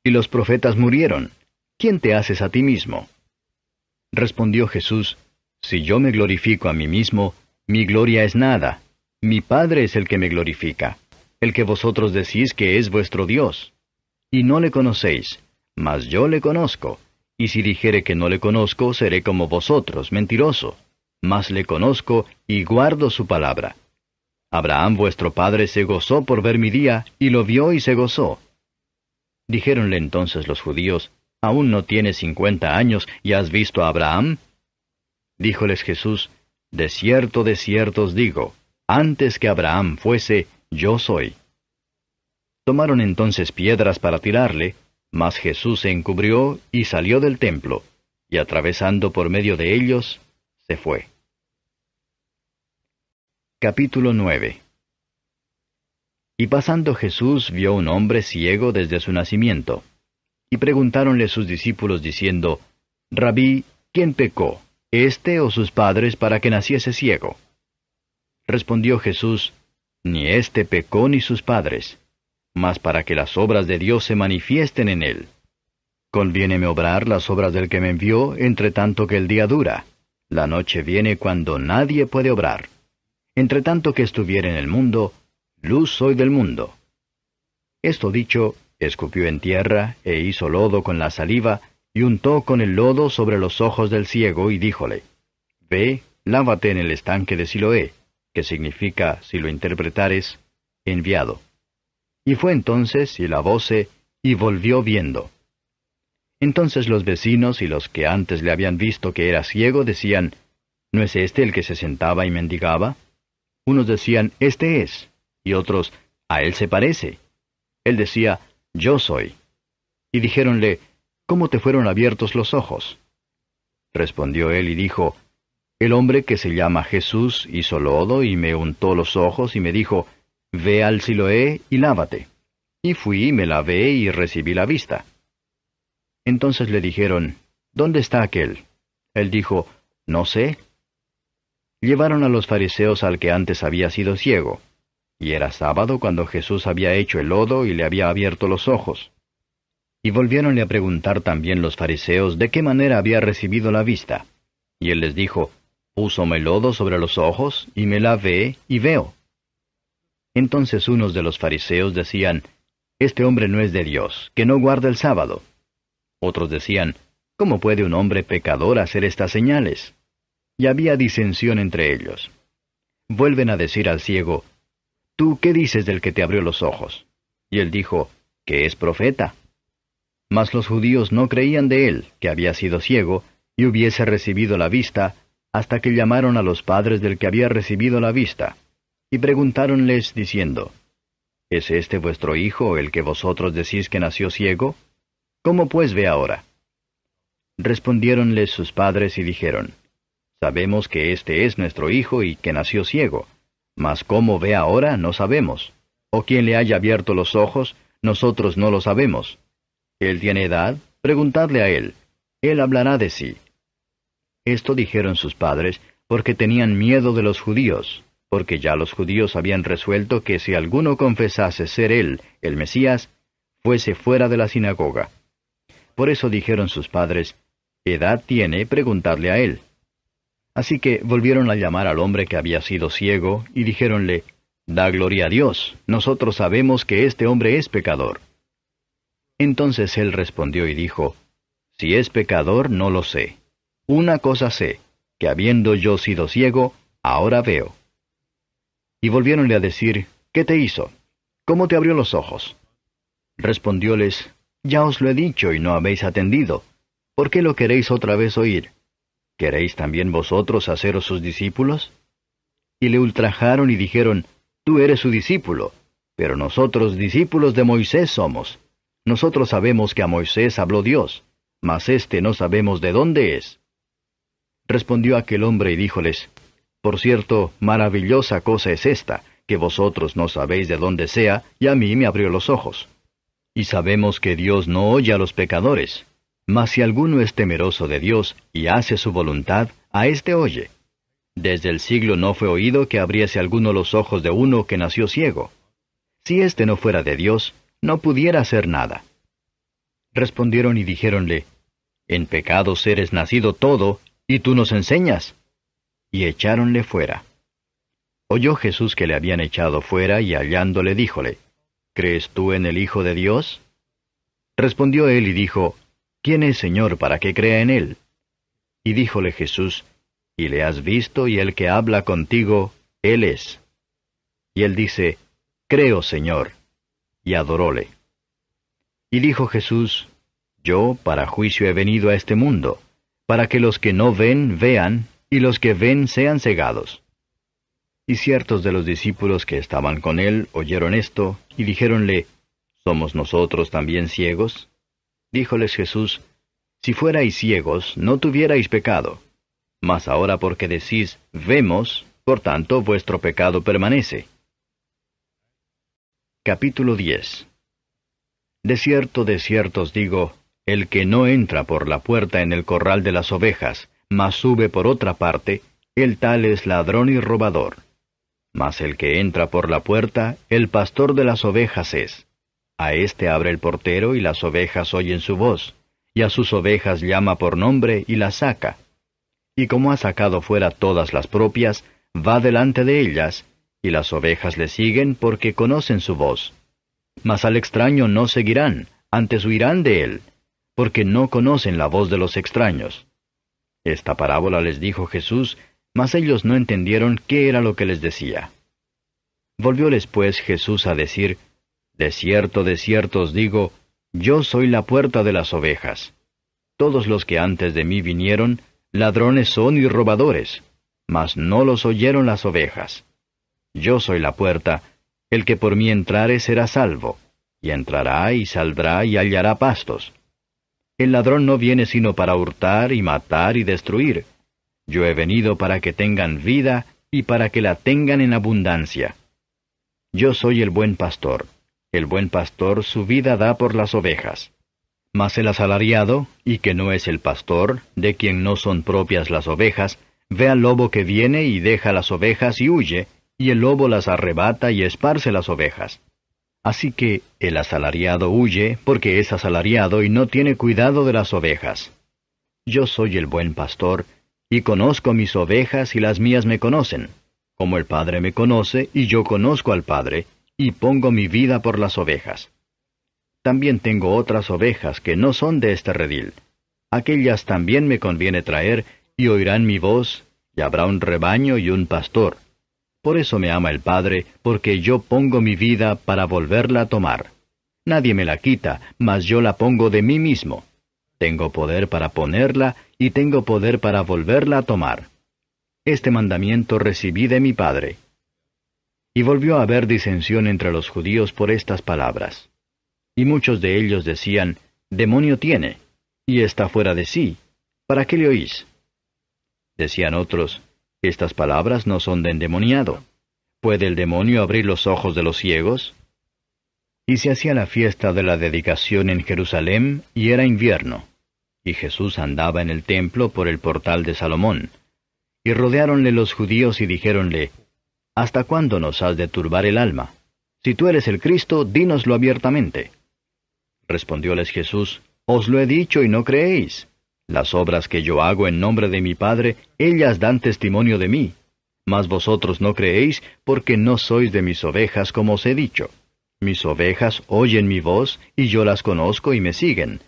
Y los profetas murieron. ¿Quién te haces a ti mismo? Respondió Jesús, si yo me glorifico a mí mismo, mi gloria es nada. Mi Padre es el que me glorifica, el que vosotros decís que es vuestro Dios. Y no le conocéis, mas yo le conozco. Y si dijere que no le conozco, seré como vosotros, mentiroso. Mas le conozco y guardo su palabra. Abraham vuestro padre se gozó por ver mi día, y lo vio y se gozó. Dijéronle entonces los judíos, ¿aún no tienes 50 años y has visto a Abraham? Díjoles Jesús, de cierto os digo, antes que Abraham fuese, yo soy. Tomaron entonces piedras para tirarle, mas Jesús se encubrió y salió del templo, y atravesando por medio de ellos, se fue. Capítulo 9. Y pasando Jesús vio un hombre ciego desde su nacimiento. Y preguntáronle sus discípulos diciendo, Rabí, ¿quién pecó, éste o sus padres, para que naciese ciego? Respondió Jesús, Ni éste pecó ni sus padres, mas para que las obras de Dios se manifiesten en él. Conviéneme obrar las obras del que me envió, entre tanto que el día dura. La noche viene cuando nadie puede obrar. Entre tanto que estuviere en el mundo, luz soy del mundo. Esto dicho, escupió en tierra, e hizo lodo con la saliva, y untó con el lodo sobre los ojos del ciego, y díjole, Ve, lávate en el estanque de Siloé, que significa, si lo interpretares, enviado. Y fue entonces, y lavóse, y volvió viendo. Entonces los vecinos y los que antes le habían visto que era ciego decían, ¿no es este el que se sentaba y mendigaba? Unos decían, Este es, y otros, A él se parece. Él decía, Yo soy. Y dijéronle, ¿Cómo te fueron abiertos los ojos? Respondió él y dijo, El hombre que se llama Jesús hizo lodo y me untó los ojos y me dijo, Ve al Siloé y lávate. Y fui y me lavé y recibí la vista. Entonces le dijeron, ¿Dónde está aquel? Él dijo, No sé. Llevaron a los fariseos al que antes había sido ciego. Y era sábado cuando Jesús había hecho el lodo y le había abierto los ojos. Y volviéronle a preguntar también los fariseos de qué manera había recibido la vista. Y él les dijo, Púsome lodo sobre los ojos, y me lavé, y veo. Entonces unos de los fariseos decían, Este hombre no es de Dios, que no guarda el sábado. Otros decían, ¿Cómo puede un hombre pecador hacer estas señales? Y había disensión entre ellos. Vuelven a decir al ciego, ¿Tú qué dices del que te abrió los ojos? Y él dijo, que es profeta. Mas los judíos no creían de él, que había sido ciego, y hubiese recibido la vista, hasta que llamaron a los padres del que había recibido la vista, y preguntáronles diciendo, ¿Es este vuestro hijo el que vosotros decís que nació ciego? ¿Cómo pues ve ahora? Respondiéronles sus padres y dijeron, Sabemos que este es nuestro hijo y que nació ciego, mas cómo ve ahora no sabemos. O quién le haya abierto los ojos, nosotros no lo sabemos. Él tiene edad, preguntadle a él, él hablará de sí. Esto dijeron sus padres, porque tenían miedo de los judíos, porque ya los judíos habían resuelto que si alguno confesase ser él, el Mesías, fuese fuera de la sinagoga. Por eso dijeron sus padres, edad tiene, preguntadle a él. Así que volvieron a llamar al hombre que había sido ciego, y dijéronle, Da gloria a Dios, nosotros sabemos que este hombre es pecador. Entonces él respondió y dijo, Si es pecador, no lo sé. Una cosa sé, que habiendo yo sido ciego, ahora veo. Y volviéronle a decir, ¿qué te hizo? ¿Cómo te abrió los ojos? Respondióles, Ya os lo he dicho y no habéis atendido. ¿Por qué lo queréis otra vez oír? ¿Queréis también vosotros haceros sus discípulos? Y le ultrajaron y dijeron, Tú eres su discípulo, pero nosotros discípulos de Moisés somos. Nosotros sabemos que a Moisés habló Dios, mas éste no sabemos de dónde es. Respondió aquel hombre y díjoles, Por cierto, maravillosa cosa es esta, que vosotros no sabéis de dónde sea, y a mí me abrió los ojos. Y sabemos que Dios no oye a los pecadores, mas si alguno es temeroso de Dios y hace su voluntad, a éste oye. Desde el siglo no fue oído que abriese alguno los ojos de uno que nació ciego. Si éste no fuera de Dios, no pudiera hacer nada. Respondieron y dijéronle, En pecados eres nacido todo, y tú nos enseñas. Y echáronle fuera. Oyó Jesús que le habían echado fuera, y hallándole díjole, ¿Crees tú en el Hijo de Dios? Respondió él y dijo, ¿Quién es Señor para que crea en él? Y díjole Jesús, Y le has visto, y el que habla contigo, él es. Y él dice, Creo, Señor. Y adoróle. Y dijo Jesús, Yo para juicio he venido a este mundo, para que los que no ven vean, y los que ven sean cegados. Y ciertos de los discípulos que estaban con él oyeron esto, y dijéronle, ¿Somos nosotros también ciegos? Díjoles Jesús, Si fuerais ciegos, no tuvierais pecado. Mas ahora porque decís, vemos, por tanto vuestro pecado permanece. Capítulo 10. De cierto os digo, el que no entra por la puerta en el corral de las ovejas, mas sube por otra parte, el tal es ladrón y robador. Mas el que entra por la puerta, el pastor de las ovejas es. A éste abre el portero y las ovejas oyen su voz, y a sus ovejas llama por nombre y las saca. Y como ha sacado fuera todas las propias, va delante de ellas, y las ovejas le siguen porque conocen su voz. Mas al extraño no seguirán, antes huirán de él, porque no conocen la voz de los extraños. Esta parábola les dijo Jesús, mas ellos no entendieron qué era lo que les decía. Volvióles pues Jesús a decir, de cierto os digo, yo soy la puerta de las ovejas. Todos los que antes de mí vinieron, ladrones son y robadores, mas no los oyeron las ovejas. Yo soy la puerta, el que por mí entrare será salvo, y entrará y saldrá y hallará pastos. El ladrón no viene sino para hurtar y matar y destruir. Yo he venido para que tengan vida y para que la tengan en abundancia. Yo soy el buen pastor. El buen pastor su vida da por las ovejas. Mas el asalariado, y que no es el pastor, de quien no son propias las ovejas, ve al lobo que viene y deja las ovejas y huye, y el lobo las arrebata y esparce las ovejas. Así que el asalariado huye porque es asalariado y no tiene cuidado de las ovejas. Yo soy el buen pastor, y conozco mis ovejas y las mías me conocen, como el Padre me conoce y yo conozco al Padre, y pongo mi vida por las ovejas. También tengo otras ovejas que no son de este redil. Aquellas también me conviene traer, y oirán mi voz, y habrá un rebaño y un pastor. Por eso me ama el Padre, porque yo pongo mi vida para volverla a tomar. Nadie me la quita, mas yo la pongo de mí mismo. Tengo poder para ponerla, y tengo poder para volverla a tomar. Este mandamiento recibí de mi Padre. Y volvió a haber disensión entre los judíos por estas palabras. Y muchos de ellos decían, demonio tiene, y está fuera de sí. ¿Para qué le oís? Decían otros, estas palabras no son de endemoniado. ¿Puede el demonio abrir los ojos de los ciegos? Y se hacía la fiesta de la dedicación en Jerusalén, y era invierno. Y Jesús andaba en el templo por el portal de Salomón. Y rodeáronle los judíos y dijéronle, ¿hasta cuándo nos has de turbar el alma? Si tú eres el Cristo, dínoslo abiertamente. Respondióles Jesús, os lo he dicho y no creéis. Las obras que yo hago en nombre de mi Padre, ellas dan testimonio de mí. Mas vosotros no creéis, porque no sois de mis ovejas, como os he dicho. Mis ovejas oyen mi voz, y yo las conozco y me siguen.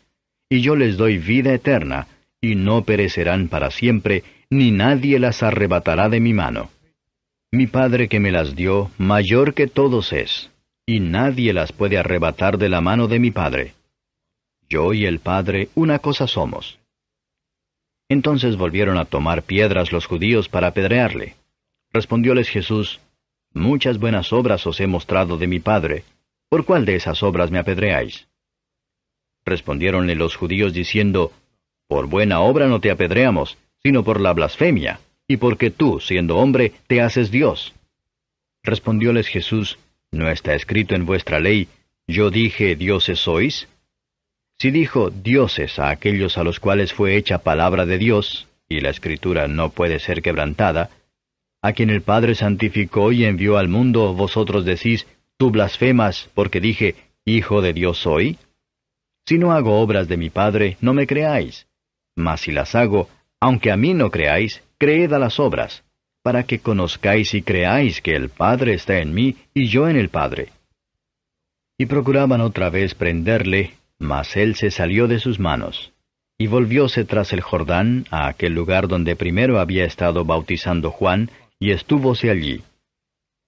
Y yo les doy vida eterna, y no perecerán para siempre, ni nadie las arrebatará de mi mano. Mi Padre que me las dio, mayor que todos es, y nadie las puede arrebatar de la mano de mi Padre. Yo y el Padre una cosa somos. Entonces volvieron a tomar piedras los judíos para apedrearle. Respondióles Jesús, muchas buenas obras os he mostrado de mi Padre. ¿Por cuál de esas obras me apedreáis? Respondiéronle los judíos diciendo, por buena obra no te apedreamos, sino por la blasfemia, y porque tú, siendo hombre, te haces Dios. Respondióles Jesús, ¿no está escrito en vuestra ley, yo dije, dioses sois? Si dijo dioses a aquellos a los cuales fue hecha palabra de Dios, y la Escritura no puede ser quebrantada, a quien el Padre santificó y envió al mundo, vosotros decís, tú blasfemas, porque dije, Hijo de Dios soy? Si no hago obras de mi Padre, no me creáis. Mas si las hago, aunque a mí no creáis, creed a las obras, para que conozcáis y creáis que el Padre está en mí y yo en el Padre. Y procuraban otra vez prenderle, mas él se salió de sus manos, y volvióse tras el Jordán a aquel lugar donde primero había estado bautizando Juan, y estúvose allí.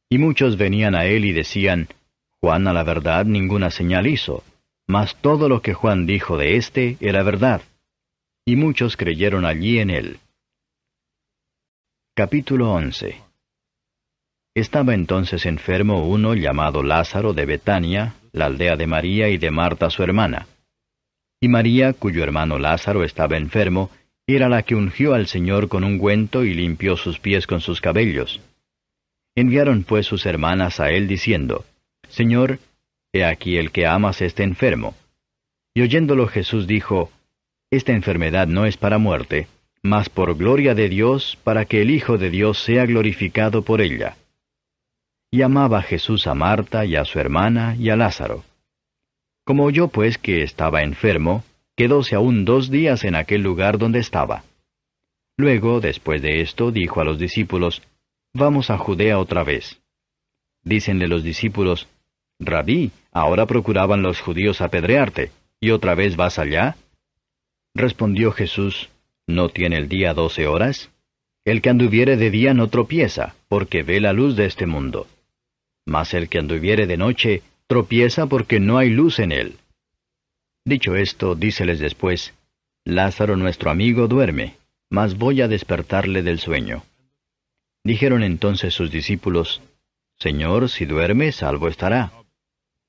Y muchos venían a él y decían, Juan a la verdad ninguna señal hizo, mas todo lo que Juan dijo de éste era verdad. Y muchos creyeron allí en él. Capítulo 11. Estaba entonces enfermo uno llamado Lázaro de Betania, la aldea de María y de Marta su hermana. Y María, cuyo hermano Lázaro estaba enfermo, era la que ungió al Señor con ungüento y limpió sus pies con sus cabellos. Enviaron pues sus hermanas a él diciendo, Señor, he aquí el que amas está enfermo. Y oyéndolo Jesús dijo, Esta enfermedad no es para muerte, mas por gloria de Dios, para que el Hijo de Dios sea glorificado por ella. Y amaba Jesús a Marta y a su hermana y a Lázaro. Como oyó pues que estaba enfermo, quedóse aún 2 días en aquel lugar donde estaba. Luego, después de esto, dijo a los discípulos, Vamos a Judea otra vez. Dícenle los discípulos, Rabí, ahora procuraban los judíos apedrearte, ¿y otra vez vas allá? Respondió Jesús, ¿no tiene el día 12 horas? El que anduviere de día no tropieza, porque ve la luz de este mundo. Mas el que anduviere de noche, tropieza porque no hay luz en él. Dicho esto, díceles después, Lázaro nuestro amigo duerme, mas voy a despertarle del sueño. Dijeron entonces sus discípulos, Señor, si duerme, salvo estará.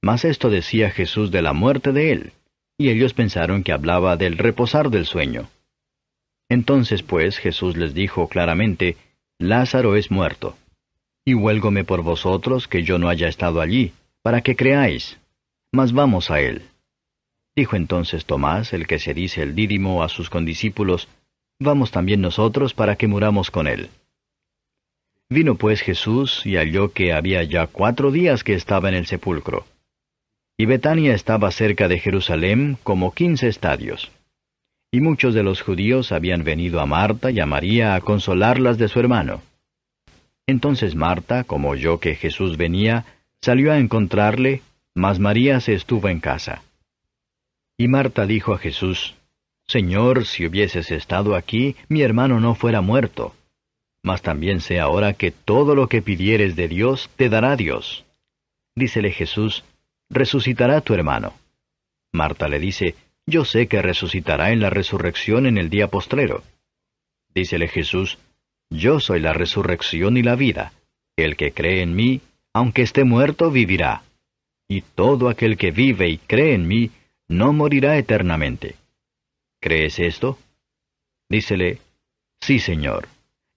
Mas esto decía Jesús de la muerte de él, y ellos pensaron que hablaba del reposar del sueño. Entonces pues Jesús les dijo claramente, Lázaro es muerto. Y huélgome por vosotros que yo no haya estado allí, para que creáis. Mas vamos a él. Dijo entonces Tomás, el que se dice el Dídimo, a sus condiscípulos, Vamos también nosotros para que muramos con él. Vino pues Jesús y halló que había ya 4 días que estaba en el sepulcro. Y Betania estaba cerca de Jerusalén como 15 estadios. Y muchos de los judíos habían venido a Marta y a María a consolarlas de su hermano. Entonces Marta, como oyó que Jesús venía, salió a encontrarle, mas María se estuvo en casa. Y Marta dijo a Jesús, Señor, si hubieses estado aquí, mi hermano no fuera muerto. Mas también sé ahora que todo lo que pidieres de Dios te dará Dios. Dícele Jesús, resucitará tu hermano. Marta le dice, yo sé que resucitará en la resurrección en el día postrero. Dícele Jesús, yo soy la resurrección y la vida. El que cree en mí, aunque esté muerto, vivirá. Y todo aquel que vive y cree en mí, no morirá eternamente. ¿Crees esto? Dícele, sí, Señor.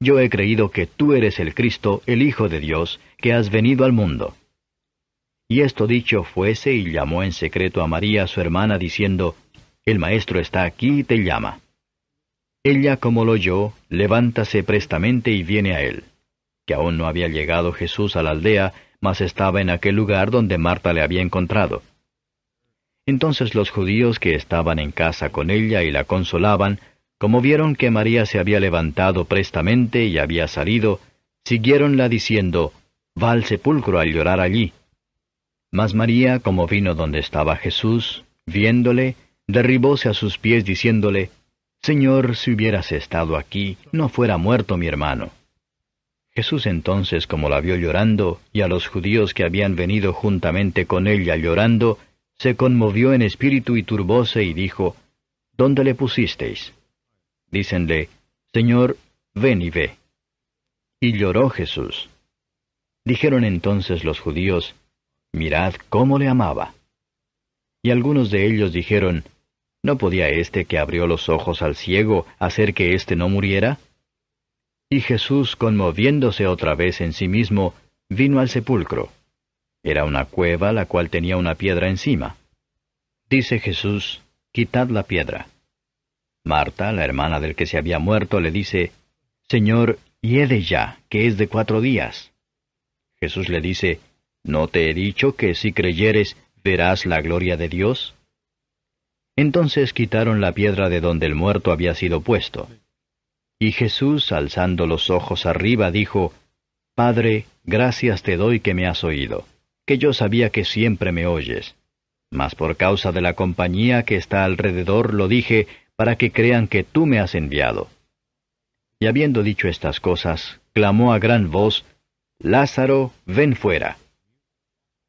Yo he creído que tú eres el Cristo, el Hijo de Dios, que has venido al mundo. Y esto dicho fuese y llamó en secreto a María su hermana, diciendo, El Maestro está aquí y te llama. Ella, como lo oyó, levántase prestamente y viene a él. Que aún no había llegado Jesús a la aldea, mas estaba en aquel lugar donde Marta le había encontrado. Entonces los judíos que estaban en casa con ella y la consolaban, como vieron que María se había levantado prestamente y había salido, siguiéronla diciendo, Va al sepulcro a llorar allí. Mas María, como vino donde estaba Jesús, viéndole, derribóse a sus pies diciéndole, Señor, si hubieras estado aquí, no fuera muerto mi hermano. Jesús entonces, como la vio llorando, y a los judíos que habían venido juntamente con ella llorando, se conmovió en espíritu y turbóse y dijo, ¿Dónde le pusisteis? Dícenle, Señor, ven y ve. Y lloró Jesús. Dijeron entonces los judíos, Mirad cómo le amaba. Y algunos de ellos dijeron, ¿No podía éste que abrió los ojos al ciego hacer que éste no muriera? Y Jesús, conmoviéndose otra vez en sí mismo, vino al sepulcro. Era una cueva la cual tenía una piedra encima. Dice Jesús, Quitad la piedra. Marta, la hermana del que se había muerto, le dice, Señor, hiede ya, que es de 4 días. Jesús le dice, ¿No te he dicho que si creyeres, verás la gloria de Dios? Entonces quitaron la piedra de donde el muerto había sido puesto. Y Jesús, alzando los ojos arriba, dijo, Padre, gracias te doy que me has oído, que yo sabía que siempre me oyes. Mas por causa de la compañía que está alrededor lo dije, para que crean que tú me has enviado. Y habiendo dicho estas cosas, clamó a gran voz, Lázaro, ven fuera.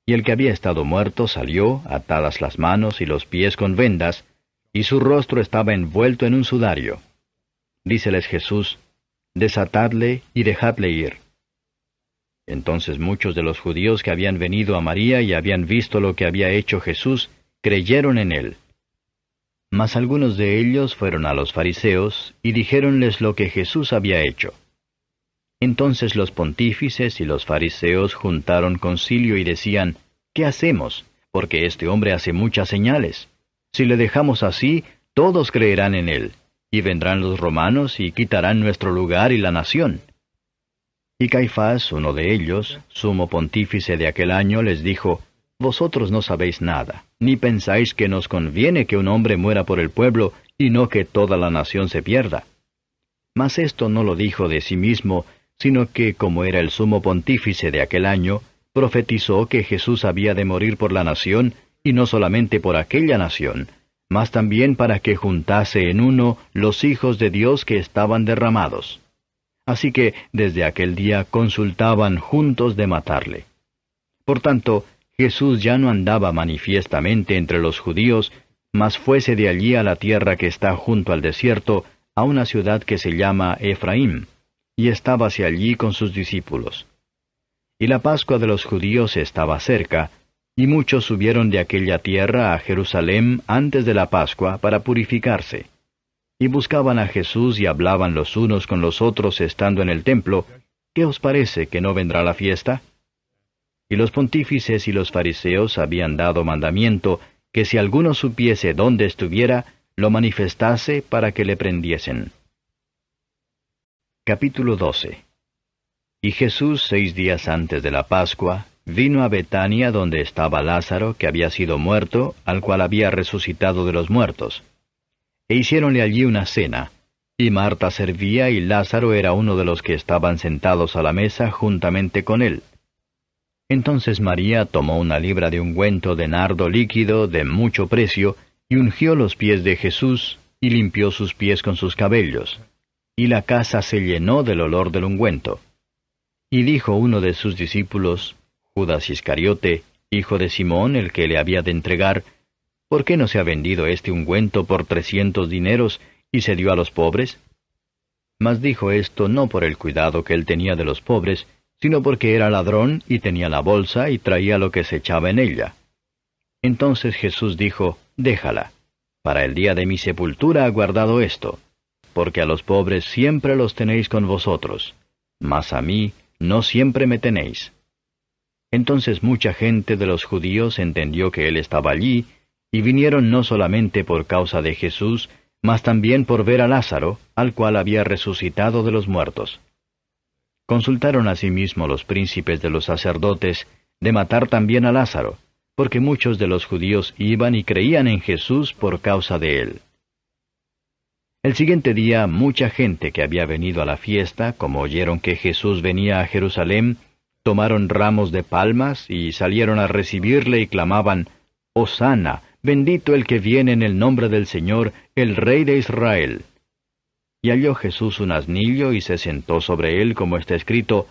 Y el que había estado muerto salió, atadas las manos y los pies con vendas, y su rostro estaba envuelto en un sudario. Díceles Jesús, Desatadle y dejadle ir. Entonces muchos de los judíos que habían venido a María y habían visto lo que había hecho Jesús, creyeron en él. Mas algunos de ellos fueron a los fariseos, y dijéronles lo que Jesús había hecho. Entonces los pontífices y los fariseos juntaron concilio y decían, ¿Qué hacemos? Porque este hombre hace muchas señales. Si le dejamos así, todos creerán en él, y vendrán los romanos y quitarán nuestro lugar y la nación». Y Caifás, uno de ellos, sumo pontífice de aquel año, les dijo: «Vosotros no sabéis nada, ni pensáis que nos conviene que un hombre muera por el pueblo, y no que toda la nación se pierda». Mas esto no lo dijo de sí mismo, sino que, como era el sumo pontífice de aquel año, profetizó que Jesús había de morir por la nación, y no solamente por aquella nación, mas también para que juntase en uno los hijos de Dios que estaban derramados. Así que desde aquel día consultaban juntos de matarle. Por tanto, Jesús ya no andaba manifiestamente entre los judíos, mas fuese de allí a la tierra que está junto al desierto, a una ciudad que se llama Efraín, y estábase allí con sus discípulos. Y la Pascua de los judíos estaba cerca, y muchos subieron de aquella tierra a Jerusalén antes de la Pascua para purificarse. Y buscaban a Jesús y hablaban los unos con los otros estando en el templo: «¿Qué os parece, que no vendrá la fiesta?». Y los pontífices y los fariseos habían dado mandamiento que si alguno supiese dónde estuviera, lo manifestase para que le prendiesen. Capítulo 12. Y Jesús, 6 días antes de la Pascua, vino a Betania donde estaba Lázaro, que había sido muerto, al cual había resucitado de los muertos. E hiciéronle allí una cena, y Marta servía, y Lázaro era uno de los que estaban sentados a la mesa juntamente con él. Entonces María tomó una libra de ungüento de nardo líquido de mucho precio, y ungió los pies de Jesús, y limpió sus pies con sus cabellos. Y la casa se llenó del olor del ungüento. Y dijo uno de sus discípulos, Judas Iscariote, hijo de Simón, el que le había de entregar: «¿Por qué no se ha vendido este ungüento por 300 dineros, y se dio a los pobres?». Mas dijo esto no por el cuidado que él tenía de los pobres, sino porque era ladrón, y tenía la bolsa, y traía lo que se echaba en ella. Entonces Jesús dijo: «Déjala. Para el día de mi sepultura ha guardado esto, porque a los pobres siempre los tenéis con vosotros, mas a mí no siempre me tenéis». Entonces mucha gente de los judíos entendió que él estaba allí, y vinieron no solamente por causa de Jesús, mas también por ver a Lázaro, al cual había resucitado de los muertos. Consultaron asimismo los príncipes de los sacerdotes de matar también a Lázaro, porque muchos de los judíos iban y creían en Jesús por causa de él. El siguiente día mucha gente que había venido a la fiesta, como oyeron que Jesús venía a Jerusalén, tomaron ramos de palmas y salieron a recibirle y clamaban: «Hosana, bendito el que viene en el nombre del Señor, el Rey de Israel». Y halló Jesús un asnillo y se sentó sobre él, como está escrito: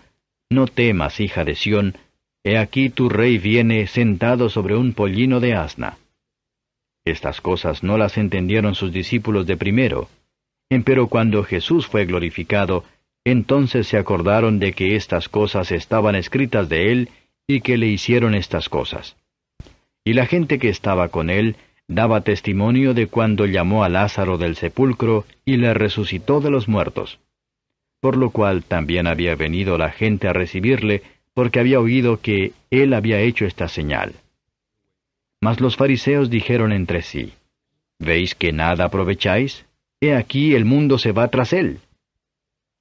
«No temas, hija de Sión, he aquí tu rey viene sentado sobre un pollino de asna». Estas cosas no las entendieron sus discípulos de primero. Empero cuando Jesús fue glorificado, entonces se acordaron de que estas cosas estaban escritas de él, y que le hicieron estas cosas. Y la gente que estaba con él daba testimonio de cuando llamó a Lázaro del sepulcro y le resucitó de los muertos. Por lo cual también había venido la gente a recibirle, porque había oído que él había hecho esta señal. Mas los fariseos dijeron entre sí: «¿Veis que nada aprovecháis? He aquí el mundo se va tras él».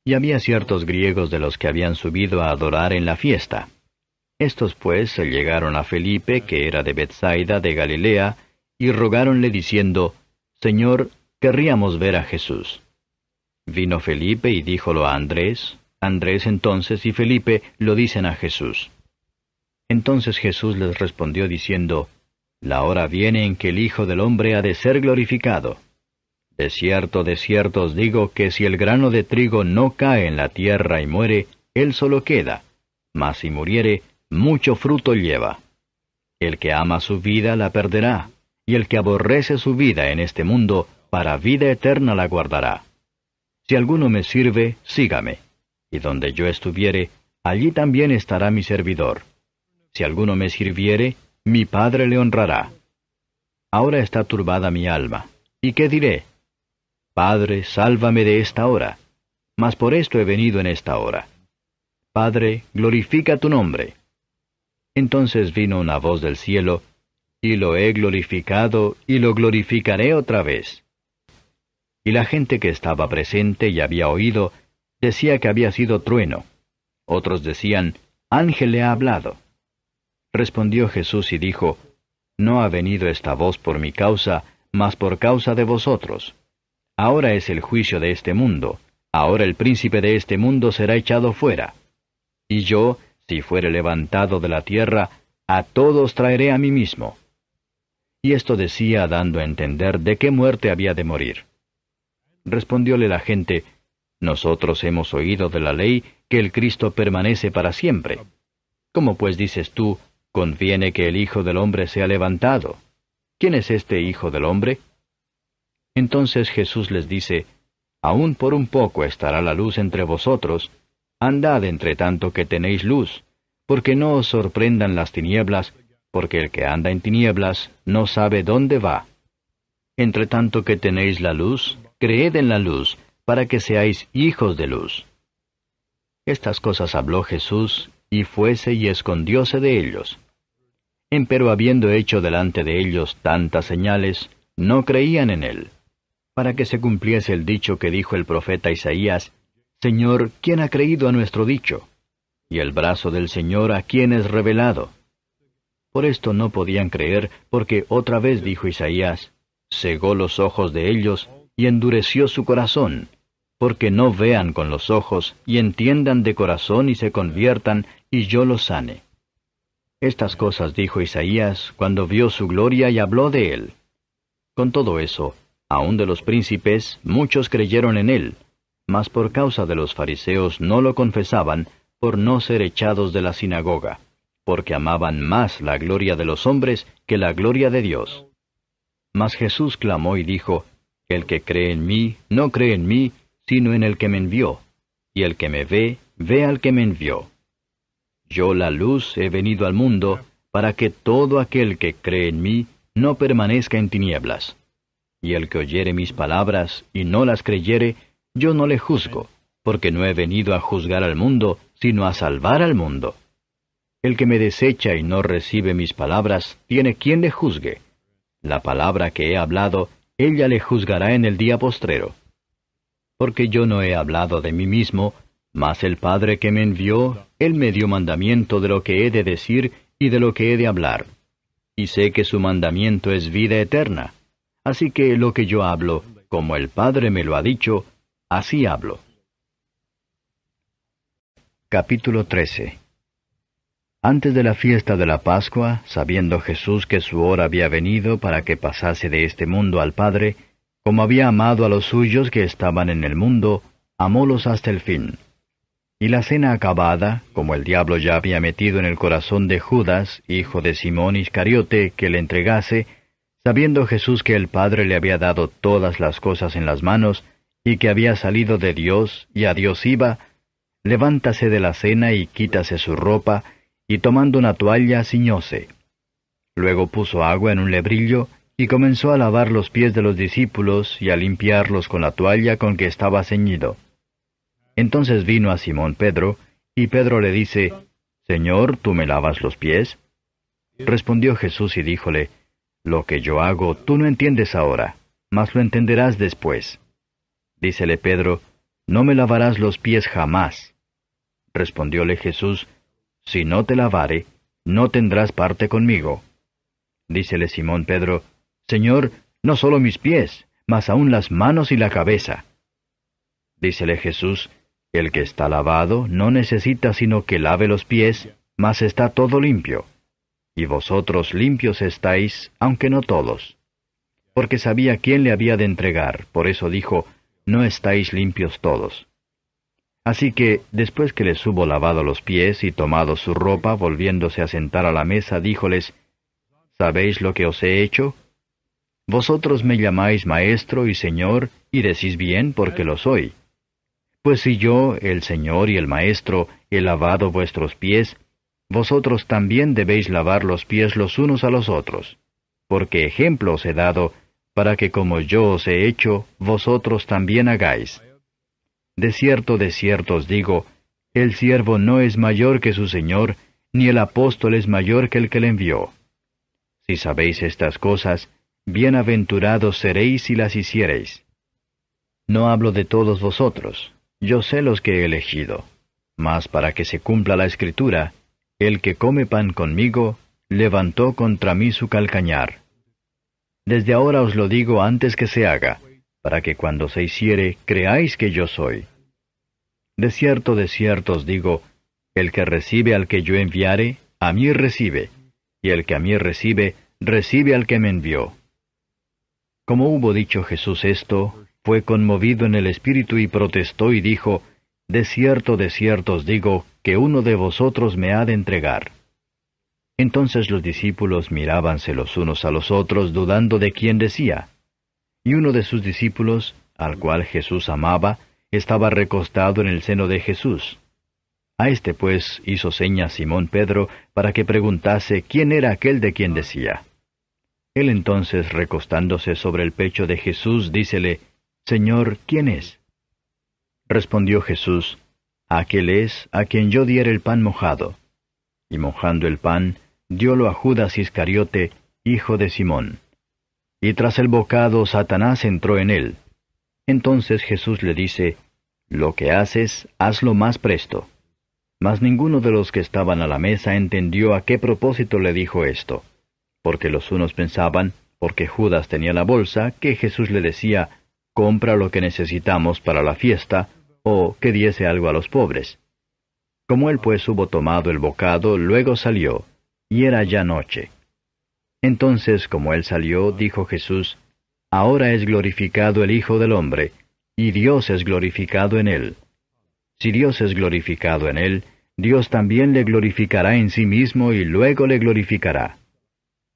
Y había ciertos griegos de los que habían subido a adorar en la fiesta. Estos pues se llegaron a Felipe, que era de Bethsaida de Galilea, y rogáronle diciendo: «Señor, querríamos ver a Jesús». Vino Felipe y díjolo a Andrés. Andrés entonces y Felipe lo dicen a Jesús. Entonces Jesús les respondió diciendo: «La hora viene en que el Hijo del Hombre ha de ser glorificado. De cierto os digo que si el grano de trigo no cae en la tierra y muere, él solo queda, mas si muriere, mucho fruto lleva. El que ama su vida la perderá, y el que aborrece su vida en este mundo, para vida eterna la guardará. Si alguno me sirve, sígame, y donde yo estuviere, allí también estará mi servidor. Si alguno me sirviere, mi Padre le honrará. Ahora está turbada mi alma, ¿y qué diré? Padre, sálvame de esta hora, mas por esto he venido en esta hora. Padre, glorifica tu nombre». Entonces vino una voz del cielo: y lo he glorificado, y lo glorificaré otra vez. Y la gente que estaba presente y había oído, decía que había sido trueno. Otros decían, ángel le ha hablado. Respondió Jesús y dijo, no ha venido esta voz por mi causa, mas por causa de vosotros. Ahora es el juicio de este mundo, ahora el príncipe de este mundo será echado fuera. Y yo, si fuere levantado de la tierra, a todos traeré a mí mismo. Y esto decía dando a entender de qué muerte había de morir. Respondióle la gente, nosotros hemos oído de la ley que el Cristo permanece para siempre. ¿Cómo pues dices tú, conviene que el Hijo del Hombre sea levantado? ¿Quién es este Hijo del Hombre? Entonces Jesús les dice, aún por un poco estará la luz entre vosotros, andad entre tanto que tenéis luz, porque no os sorprendan las tinieblas, porque el que anda en tinieblas no sabe dónde va. Entre tanto que tenéis la luz, creed en la luz, para que seáis hijos de luz. Estas cosas habló Jesús, y fuese y escondióse de ellos. Empero habiendo hecho delante de ellos tantas señales, no creían en él. Para que se cumpliese el dicho que dijo el profeta Isaías, Señor, ¿quién ha creído a nuestro dicho? Y el brazo del Señor, ¿a quién es revelado? Por esto no podían creer, porque otra vez dijo Isaías, cegó los ojos de ellos, y endureció su corazón, porque no vean con los ojos, y entiendan de corazón y se conviertan, y yo los sane. Estas cosas dijo Isaías cuando vio su gloria y habló de él. Con todo eso, aun de los príncipes, muchos creyeron en él, mas por causa de los fariseos no lo confesaban, por no ser echados de la sinagoga, porque amaban más la gloria de los hombres que la gloria de Dios. Mas Jesús clamó y dijo, el que cree en mí, no cree en mí, sino en el que me envió, y el que me ve, ve al que me envió. Yo la luz he venido al mundo, para que todo aquel que cree en mí no permanezca en tinieblas. Y el que oyere mis palabras y no las creyere, yo no le juzgo, porque no he venido a juzgar al mundo, sino a salvar al mundo. El que me desecha y no recibe mis palabras, tiene quien le juzgue. La palabra que he hablado, ella le juzgará en el día postrero. Porque yo no he hablado de mí mismo, mas el Padre que me envió, él me dio mandamiento de lo que he de decir y de lo que he de hablar. Y sé que su mandamiento es vida eterna. Así que lo que yo hablo, como el Padre me lo ha dicho, así hablo. Capítulo 13. Antes de la fiesta de la Pascua, sabiendo Jesús que su hora había venido para que pasase de este mundo al Padre, como había amado a los suyos que estaban en el mundo, amólos hasta el fin. Y la cena acabada, como el diablo ya había metido en el corazón de Judas, hijo de Simón Iscariote, que le entregase, sabiendo Jesús que el Padre le había dado todas las cosas en las manos, y que había salido de Dios, y a Dios iba, levántase de la cena y quítase su ropa, y tomando una toalla ciñóse. Luego puso agua en un lebrillo, y comenzó a lavar los pies de los discípulos, y a limpiarlos con la toalla con que estaba ceñido. Entonces vino a Simón Pedro, y Pedro le dice, Señor, ¿tú me lavas los pies? Respondió Jesús y díjole, Lo que yo hago tú no entiendes ahora, mas lo entenderás después. Dícele Pedro, No me lavarás los pies jamás. Respondióle Jesús, Si no te lavare, no tendrás parte conmigo. Dícele Simón Pedro, Señor, no solo mis pies, mas aun las manos y la cabeza. Dícele Jesús, El que está lavado no necesita sino que lave los pies, mas está todo limpio. Y vosotros limpios estáis, aunque no todos. Porque sabía quién le había de entregar, por eso dijo, No estáis limpios todos. Así que, después que les hubo lavado los pies y tomado su ropa, volviéndose a sentar a la mesa, díjoles, ¿Sabéis lo que os he hecho? Vosotros me llamáis Maestro y Señor, y decís bien porque lo soy. Pues si yo, el Señor y el Maestro, he lavado vuestros pies, vosotros también debéis lavar los pies los unos a los otros, porque ejemplo os he dado, para que como yo os he hecho, vosotros también hagáis. De cierto os digo, el siervo no es mayor que su Señor, ni el apóstol es mayor que el que le envió. Si sabéis estas cosas, bienaventurados seréis si las hiciereis. No hablo de todos vosotros, yo sé los que he elegido, mas para que se cumpla la Escritura, el que come pan conmigo, levantó contra mí su calcañar. Desde ahora os lo digo antes que se haga, para que cuando se hiciere, creáis que yo soy. De cierto os digo, el que recibe al que yo enviare, a mí recibe, y el que a mí recibe, recibe al que me envió. Como hubo dicho Jesús esto, fue conmovido en el espíritu y protestó y dijo, de cierto os digo, que uno de vosotros me ha de entregar. Entonces los discípulos mirábanse los unos a los otros, dudando de quién decía. Y uno de sus discípulos, al cual Jesús amaba, estaba recostado en el seno de Jesús. A este pues hizo señas Simón Pedro para que preguntase quién era aquel de quien decía. Él entonces, recostándose sobre el pecho de Jesús, dícele, Señor, ¿quién es? Respondió Jesús, aquel es a quien yo diere el pan mojado. Y mojando el pan, diólo a Judas Iscariote, hijo de Simón. Y tras el bocado Satanás entró en él. Entonces Jesús le dice, lo que haces, hazlo más presto. Mas ninguno de los que estaban a la mesa entendió a qué propósito le dijo esto, porque los unos pensaban, porque Judas tenía la bolsa, que Jesús le decía, compra lo que necesitamos para la fiesta, o que diese algo a los pobres. Como él pues hubo tomado el bocado, luego salió, y era ya noche. Entonces, como él salió, dijo Jesús, ahora es glorificado el Hijo del Hombre, y Dios es glorificado en él. Si Dios es glorificado en él, Dios también le glorificará en sí mismo y luego le glorificará.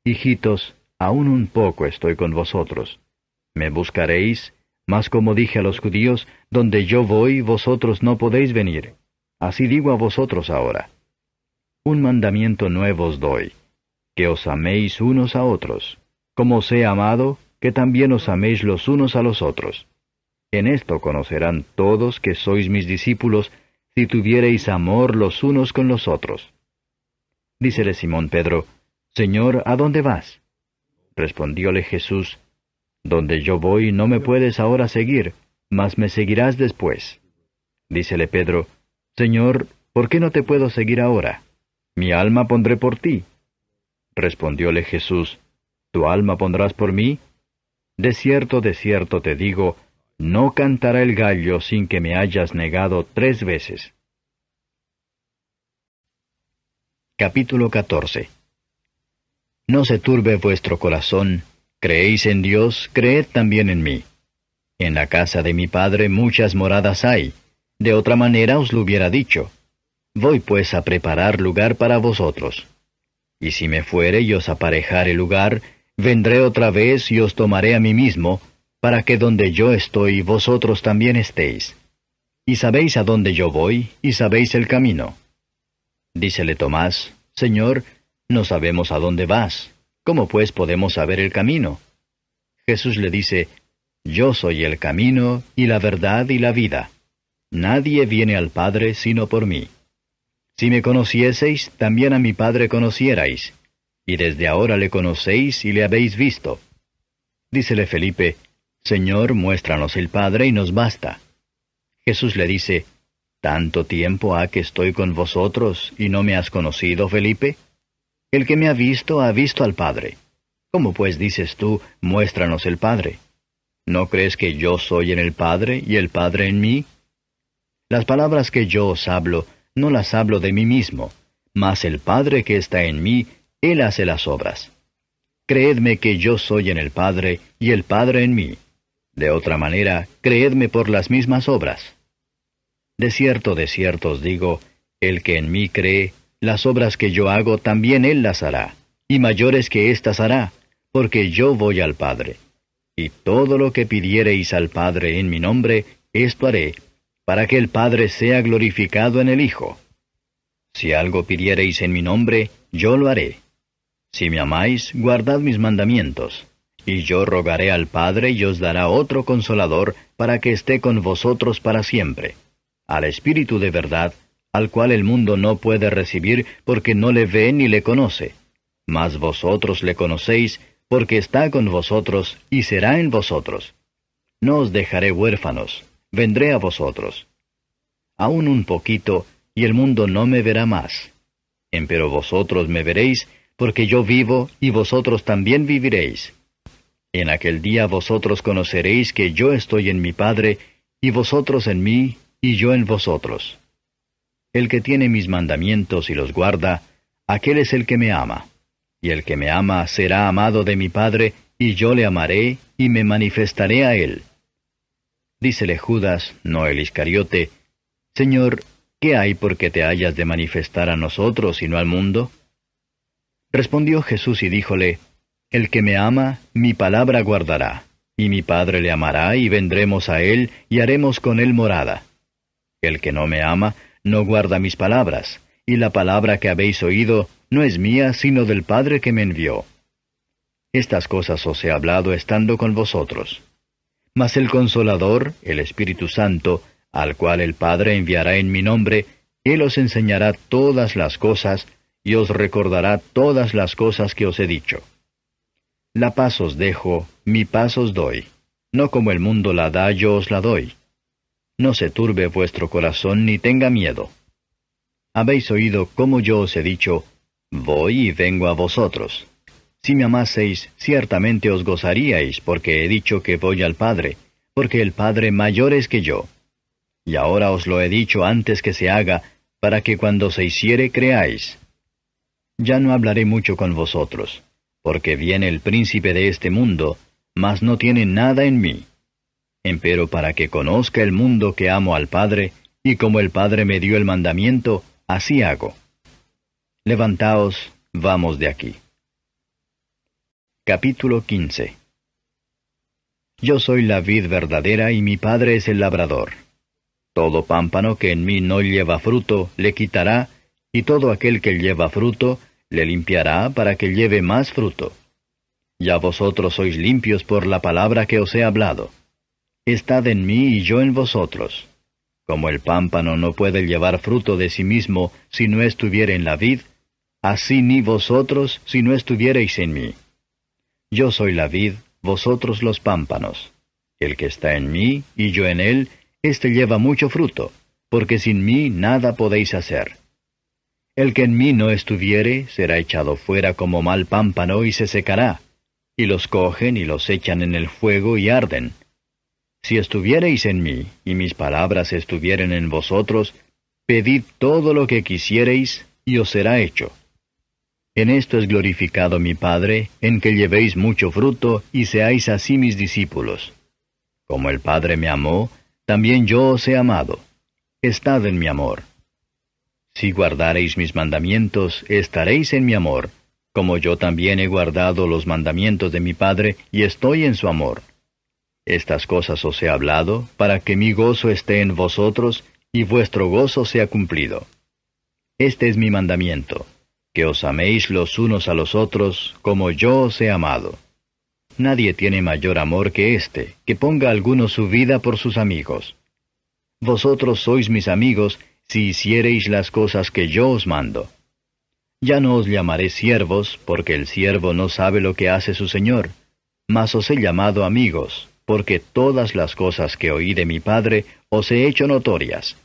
Hijitos, aún un poco estoy con vosotros. Me buscaréis, mas como dije a los judíos, donde yo voy, vosotros no podéis venir. Así digo a vosotros ahora. Un mandamiento nuevo os doy, que os améis unos a otros. Como os he amado, que también os améis los unos a los otros. En esto conocerán todos que sois mis discípulos, si tuviereis amor los unos con los otros. Dícele Simón Pedro, Señor, ¿a dónde vas? Respondióle Jesús, donde yo voy no me puedes ahora seguir, mas me seguirás después. Dícele Pedro, Señor, ¿por qué no te puedo seguir ahora? Mi alma pondré por ti. Respondióle Jesús, ¿tu alma pondrás por mí? De cierto te digo, no cantará el gallo sin que me hayas negado 3 veces. Capítulo 14. No se turbe vuestro corazón, creéis en Dios, creed también en mí. En la casa de mi Padre muchas moradas hay, de otra manera os lo hubiera dicho. Voy pues a preparar lugar para vosotros. Y si me fuere y os aparejare lugar, vendré otra vez y os tomaré a mí mismo, para que donde yo estoy vosotros también estéis. Y sabéis a dónde yo voy, y sabéis el camino. Dícele Tomás, Señor, no sabemos a dónde vas. ¿Cómo pues podemos saber el camino? Jesús le dice, Yo soy el camino, y la verdad y la vida. Nadie viene al Padre sino por mí. Si me conocieseis, también a mi Padre conocierais, y desde ahora le conocéis y le habéis visto. Dícele Felipe, Señor, muéstranos el Padre y nos basta. Jesús le dice, ¿tanto tiempo ha que estoy con vosotros y no me has conocido, Felipe? El que me ha visto al Padre. ¿Cómo pues dices tú, muéstranos el Padre? ¿No crees que yo soy en el Padre y el Padre en mí? Las palabras que yo os hablo, no las hablo de mí mismo, mas el Padre que está en mí, Él hace las obras. Creedme que yo soy en el Padre y el Padre en mí. De otra manera, creedme por las mismas obras. De cierto os digo, el que en mí cree, las obras que yo hago también él las hará, y mayores que éstas hará, porque yo voy al Padre. Y todo lo que pidiereis al Padre en mi nombre, esto haré, para que el Padre sea glorificado en el Hijo. Si algo pidiereis en mi nombre, yo lo haré. Si me amáis, guardad mis mandamientos. Y yo rogaré al Padre y os dará otro Consolador, para que esté con vosotros para siempre, al Espíritu de verdad, al cual el mundo no puede recibir porque no le ve ni le conoce. Mas vosotros le conocéis, porque está con vosotros y será en vosotros. No os dejaré huérfanos, vendré a vosotros. Aún un poquito, y el mundo no me verá más. Empero vosotros me veréis, porque yo vivo, y vosotros también viviréis. En aquel día vosotros conoceréis que yo estoy en mi Padre, y vosotros en mí, y yo en vosotros. El que tiene mis mandamientos y los guarda, aquel es el que me ama. Y el que me ama será amado de mi Padre, y yo le amaré, y me manifestaré a él. Dícele Judas, no el Iscariote, Señor, ¿qué hay por que te hayas de manifestar a nosotros y no al mundo? Respondió Jesús y díjole, El que me ama, mi palabra guardará, y mi Padre le amará, y vendremos a él, y haremos con él morada. El que no me ama, no guarda mis palabras, y la palabra que habéis oído no es mía, sino del Padre que me envió. Estas cosas os he hablado estando con vosotros. Mas el Consolador, el Espíritu Santo, al cual el Padre enviará en mi nombre, Él os enseñará todas las cosas, y os recordará todas las cosas que os he dicho. La paz os dejo, mi paz os doy. No como el mundo la da, yo os la doy. No se turbe vuestro corazón ni tenga miedo. Habéis oído cómo yo os he dicho, voy y vengo a vosotros. Si me amaseis, ciertamente os gozaríais, porque he dicho que voy al Padre, porque el Padre mayor es que yo. Y ahora os lo he dicho antes que se haga, para que cuando se hiciere creáis. Ya no hablaré mucho con vosotros, porque viene el príncipe de este mundo, mas no tiene nada en mí. Empero para que conozca el mundo que amo al Padre, y como el Padre me dio el mandamiento, así hago. Levantaos, vamos de aquí. Capítulo 15. Yo soy la vid verdadera y mi Padre es el labrador. Todo pámpano que en mí no lleva fruto, le quitará, y todo aquel que lleva fruto, le limpiará para que lleve más fruto. Ya vosotros sois limpios por la palabra que os he hablado. Estad en mí y yo en vosotros. Como el pámpano no puede llevar fruto de sí mismo si no estuviere en la vid, así ni vosotros si no estuviereis en mí. Yo soy la vid, vosotros los pámpanos. El que está en mí y yo en él, éste lleva mucho fruto, porque sin mí nada podéis hacer. El que en mí no estuviere, será echado fuera como mal pámpano y se secará, y los cogen y los echan en el fuego y arden. Si estuviereis en mí, y mis palabras estuvieren en vosotros, pedid todo lo que quisiereis, y os será hecho. En esto es glorificado mi Padre, en que llevéis mucho fruto, y seáis así mis discípulos. Como el Padre me amó, también yo os he amado. Estad en mi amor. Si guardareis mis mandamientos, estaréis en mi amor, como yo también he guardado los mandamientos de mi Padre, y estoy en su amor. Estas cosas os he hablado, para que mi gozo esté en vosotros, y vuestro gozo sea cumplido. Este es mi mandamiento, que os améis los unos a los otros, como yo os he amado. Nadie tiene mayor amor que este, que ponga alguno su vida por sus amigos. Vosotros sois mis amigos, si hiciereis las cosas que yo os mando. Ya no os llamaré siervos, porque el siervo no sabe lo que hace su señor, mas os he llamado amigos, porque todas las cosas que oí de mi Padre os he hecho notorias.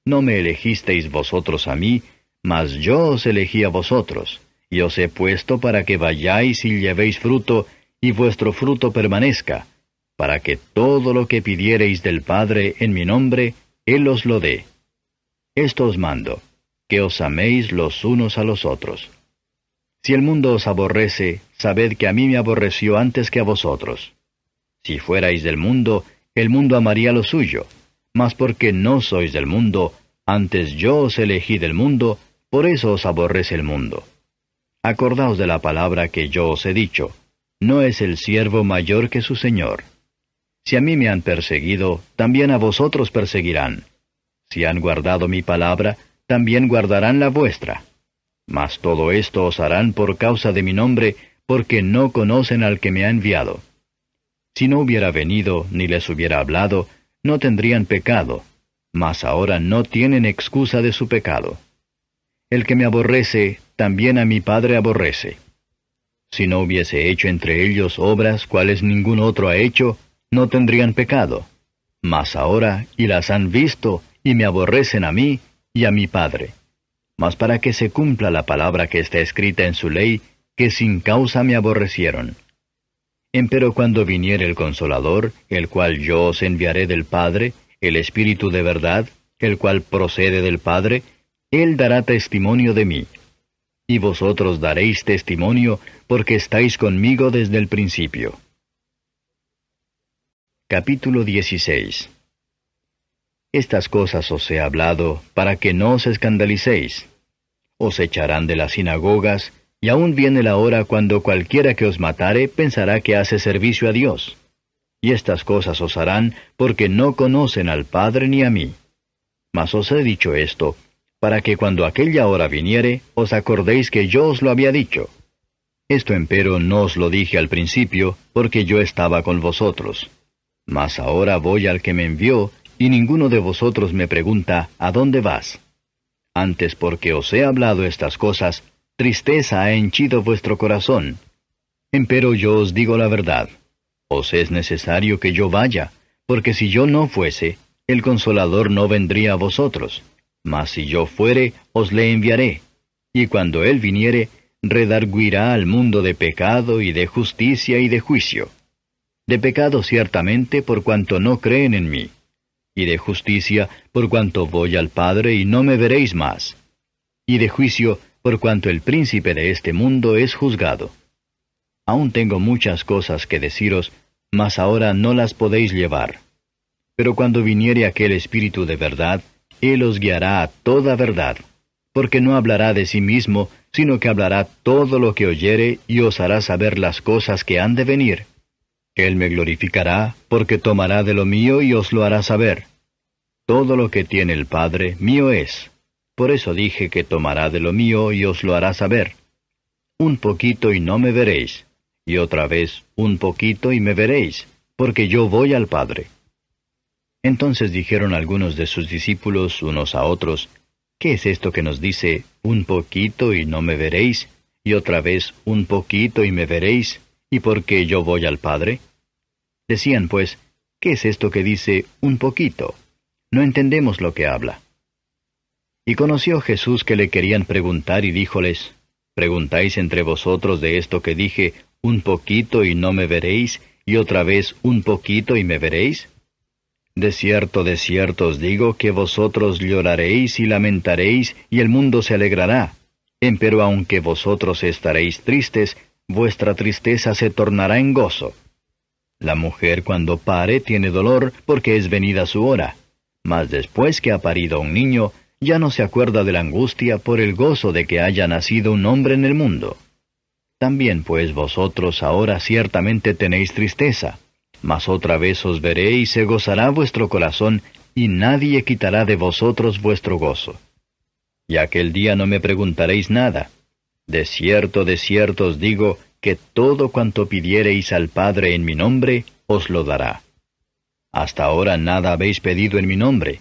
No me elegisteis vosotros a mí, mas yo os elegí a vosotros, y os he puesto para que vayáis y llevéis fruto, y vuestro fruto permanezca, para que todo lo que pidiereis del Padre en mi nombre, Él os lo dé. Esto os mando, que os améis los unos a los otros. Si el mundo os aborrece, sabed que a mí me aborreció antes que a vosotros. Si fuerais del mundo, el mundo amaría lo suyo, mas porque no sois del mundo, antes yo os elegí del mundo, por eso os aborrece el mundo. Acordaos de la palabra que yo os he dicho, no es el siervo mayor que su señor. Si a mí me han perseguido, también a vosotros perseguirán. Si han guardado mi palabra, también guardarán la vuestra. Mas todo esto os harán por causa de mi nombre, porque no conocen al que me ha enviado. Si no hubiera venido, ni les hubiera hablado, no tendrían pecado, mas ahora no tienen excusa de su pecado. El que me aborrece, también a mi Padre aborrece. Si no hubiese hecho entre ellos obras cuales ningún otro ha hecho, no tendrían pecado. Mas ahora, y las han visto, y me aborrecen a mí y a mi Padre. Mas para que se cumpla la palabra que está escrita en su ley, que sin causa me aborrecieron. Empero cuando viniere el Consolador, el cual yo os enviaré del Padre, el Espíritu de verdad, el cual procede del Padre, Él dará testimonio de mí. Y vosotros daréis testimonio, porque estáis conmigo desde el principio. Capítulo 16. Estas cosas os he hablado, para que no os escandalicéis. Os echarán de las sinagogas, y aún viene la hora cuando cualquiera que os matare pensará que hace servicio a Dios. Y estas cosas os harán, porque no conocen al Padre ni a mí. Mas os he dicho esto, para que cuando aquella hora viniere, os acordéis que yo os lo había dicho. Esto empero no os lo dije al principio, porque yo estaba con vosotros. Mas ahora voy al que me envió, y ninguno de vosotros me pregunta, ¿a dónde vas? Antes porque os he hablado estas cosas, tristeza ha henchido vuestro corazón. Empero yo os digo la verdad. Os es necesario que yo vaya, porque si yo no fuese, el Consolador no vendría a vosotros. Mas si yo fuere, os le enviaré. Y cuando Él viniere, redarguirá al mundo de pecado y de justicia y de juicio. De pecado ciertamente por cuanto no creen en mí. Y de justicia por cuanto voy al Padre y no me veréis más. Y de juicio por cuanto el príncipe de este mundo es juzgado. Aún tengo muchas cosas que deciros, mas ahora no las podéis llevar. Pero cuando viniere aquel Espíritu de verdad, Él os guiará a toda verdad, porque no hablará de sí mismo, sino que hablará todo lo que oyere y os hará saber las cosas que han de venir. Él me glorificará, porque tomará de lo mío y os lo hará saber. Todo lo que tiene el Padre, mío es. Por eso dije que tomará de lo mío y os lo hará saber. Un poquito y no me veréis, y otra vez un poquito y me veréis, porque yo voy al Padre. Entonces dijeron algunos de sus discípulos unos a otros, ¿qué es esto que nos dice, un poquito y no me veréis, y otra vez un poquito y me veréis, y por qué yo voy al Padre? Decían pues, ¿qué es esto que dice, un poquito? No entendemos lo que habla. Y conoció Jesús que le querían preguntar y díjoles, ¿preguntáis entre vosotros de esto que dije, un poquito y no me veréis, y otra vez un poquito y me veréis? De cierto os digo que vosotros lloraréis y lamentaréis, y el mundo se alegrará. Empero aunque vosotros estaréis tristes, vuestra tristeza se tornará en gozo. La mujer cuando pare tiene dolor, porque es venida su hora. Mas después que ha parido un niño, ya no se acuerda de la angustia por el gozo de que haya nacido un hombre en el mundo. También pues vosotros ahora ciertamente tenéis tristeza, mas otra vez os veré y se gozará vuestro corazón, y nadie quitará de vosotros vuestro gozo. Y aquel día no me preguntaréis nada. De cierto os digo, que todo cuanto pidiereis al Padre en mi nombre, os lo dará. Hasta ahora nada habéis pedido en mi nombre.